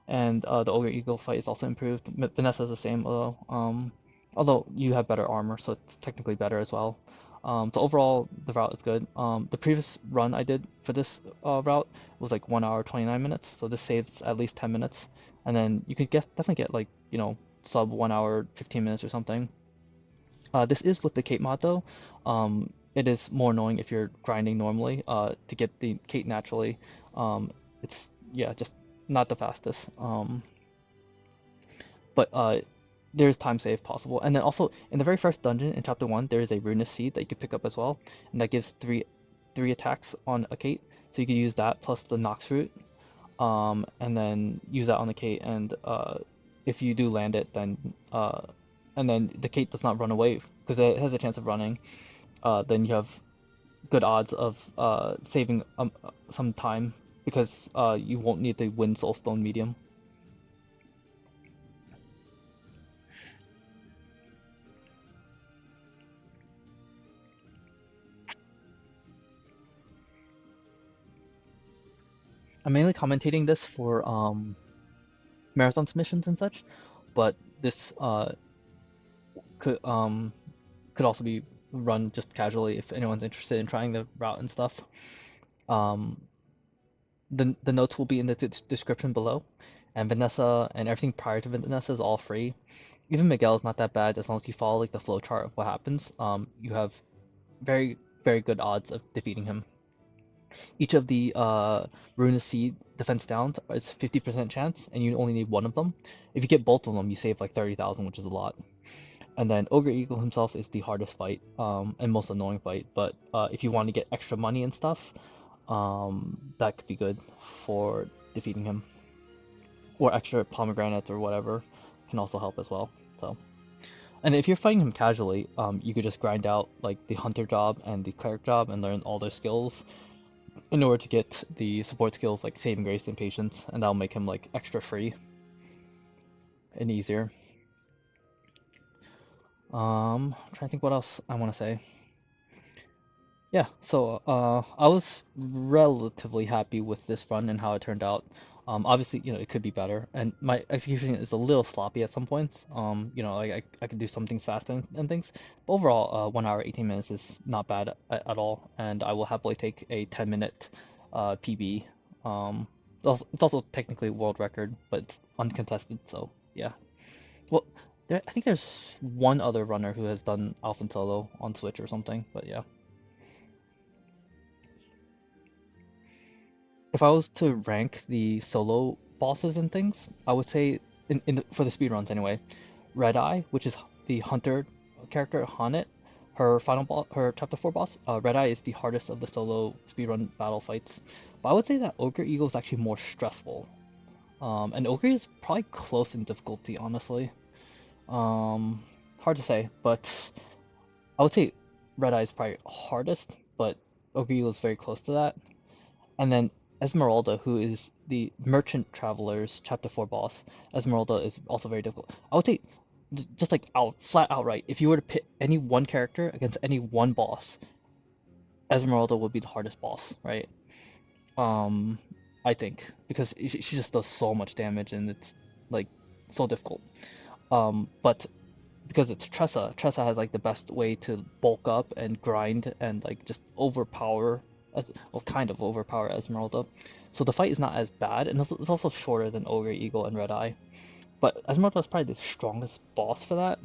and the Ogre Eagle fight is also improved. Vanessa is the same, although you have better armor, so it's technically better as well. So overall, the route is good. The previous run I did for this route was like 1 hour 29 minutes, so this saves at least 10 minutes, and then you could definitely get like sub 1 hour 15 minutes or something. This is with the Cait mod though. It is more annoying if you're grinding normally to get the Cait naturally. It's yeah, just not the fastest. But there's time save possible. And then also in the very first dungeon in chapter 1, there is a runeless seed that you could pick up as well, and that gives three attacks on a Cait. So you could use that plus the Nox root, and then use that on the Cait. And if you do land it, then and then the Cait does not run away because it has a chance of running. Then you have good odds of saving some time because you won't need the Wind Soulstone medium. I'm mainly commentating this for marathon submissions and such, but this could could also be run just casually if anyone's interested in trying the route and stuff. Um, the notes will be in the description below, and Vanessa and everything prior to Vanessa is all free. Even Miguel is not that bad as long as you follow like the flow chart of what happens. You have very good odds of defeating him. Each of the Runa Seed defense downs is 50% chance, and you only need 1 of them. If you get both of them, you save like 30,000, which is a lot. And then Ogre Eagle himself is the hardest fight, and most annoying fight. But if you want to get extra money and stuff, that could be good for defeating him. Or extra pomegranates or whatever can also help as well. So, and if you're fighting him casually, you could just grind out like the hunter job and the cleric job and learn all their skills in order to get the support skills like saving grace and patience, and that'll make him like extra free and easier. I'm trying to think what else I want to say. Yeah, so I was relatively happy with this run and how it turned out. Obviously, it could be better, and my execution is a little sloppy at some points. Like I could do some things fast and things. But overall, 1 hour 18 minutes is not bad at all, and I will happily take a 10-minute PB. It's also technically world record, but it's uncontested, so yeah. Well, I think there's one other runner who has done Alpha solo on Switch or something, but yeah. If I was to rank the solo bosses and things, I would say for the speedruns anyway, Red Eye, which is the hunter character, Hanet, her final boss, her chapter 4 boss, Red Eye is the hardest of the solo speedrun battle fights. But I would say that Ogre Eagle is actually more stressful. And Ogre is probably close in difficulty, honestly. Hard to say, but I would say Red Eye is probably hardest, but Ogre Eagle is very close to that. And then Esmeralda, who is the Merchant Traveler's Chapter 4 boss. Esmeralda is also very difficult. I would say, just like flat outright, if you were to pit any one character against any one boss, Esmeralda would be the hardest boss, right? Um, I think, because she just does so much damage and it's like so difficult. But because it's Tressa has like the best way to bulk up and grind and like just overpower well, kind of overpower Esmeralda. So the fight is not as bad, and it's also shorter than Ogre, Eagle, and Red Eye. But Esmeralda is probably the strongest boss for that.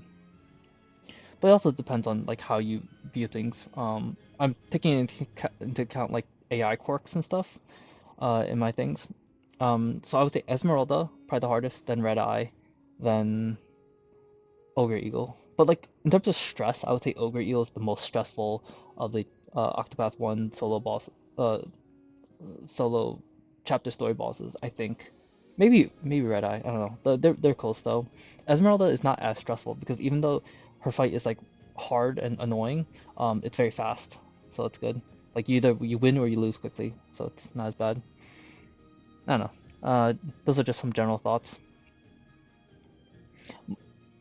But it also depends on like how you view things. I'm taking into account like AI quirks and stuff in my things. So I would say Esmeralda probably the hardest, then Red Eye, then Ogre Eagle. But like in terms of stress, I would say Ogre Eagle is the most stressful of the Octopath 1 solo boss, solo chapter story bosses, I think. Maybe Red Eye, I don't know. They're close though. Esmeralda is not as stressful because even though her fight is like hard and annoying, it's very fast, so it's good. Like either you win or you lose quickly, so it's not as bad. I don't know. Those are just some general thoughts.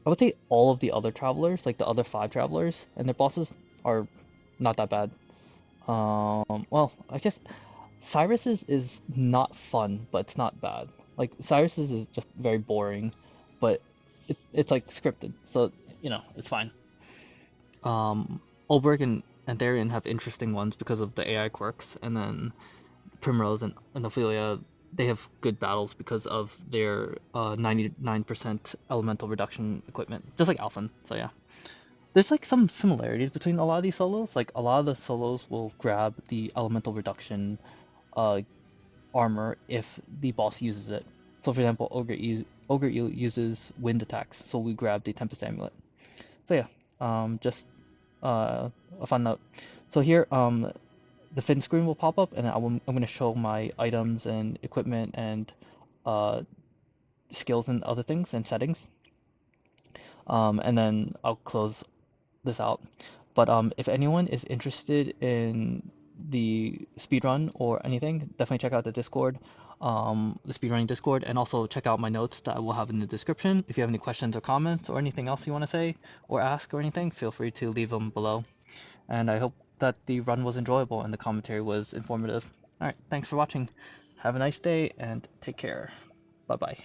I would say all of the other travelers, like the other 5 travelers and their bosses, are not that bad. Well, I guess Cyrus's is not fun, but it's not bad. Like Cyrus's is just very boring, but it's like scripted, so it's fine. Ulbrich and Therian have interesting ones because of the AI quirks, and then Primrose and Ophelia, they have good battles because of their 99% elemental reduction equipment, just like Alfyn. So yeah, there's like some similarities between a lot of these solos. Like a lot of the solos will grab the elemental reduction uh, armor if the boss uses it. So for example, Ogre uses wind attacks, so we grab the Tempest Amulet. So yeah, just a fun note. So here, the fin screen will pop up, and I'm going to show my items and equipment and uh, skills and other things and settings. And then I'll close this out. But if anyone is interested in the speedrun or anything, definitely check out the Discord, the speedrunning Discord, and also check out my notes that I will have in the description. If you have any questions or comments or anything else you want to say or ask or anything, feel free to leave them below. And I hope that the run was enjoyable and the commentary was informative. Alright, thanks for watching. Have a nice day and take care. Bye bye.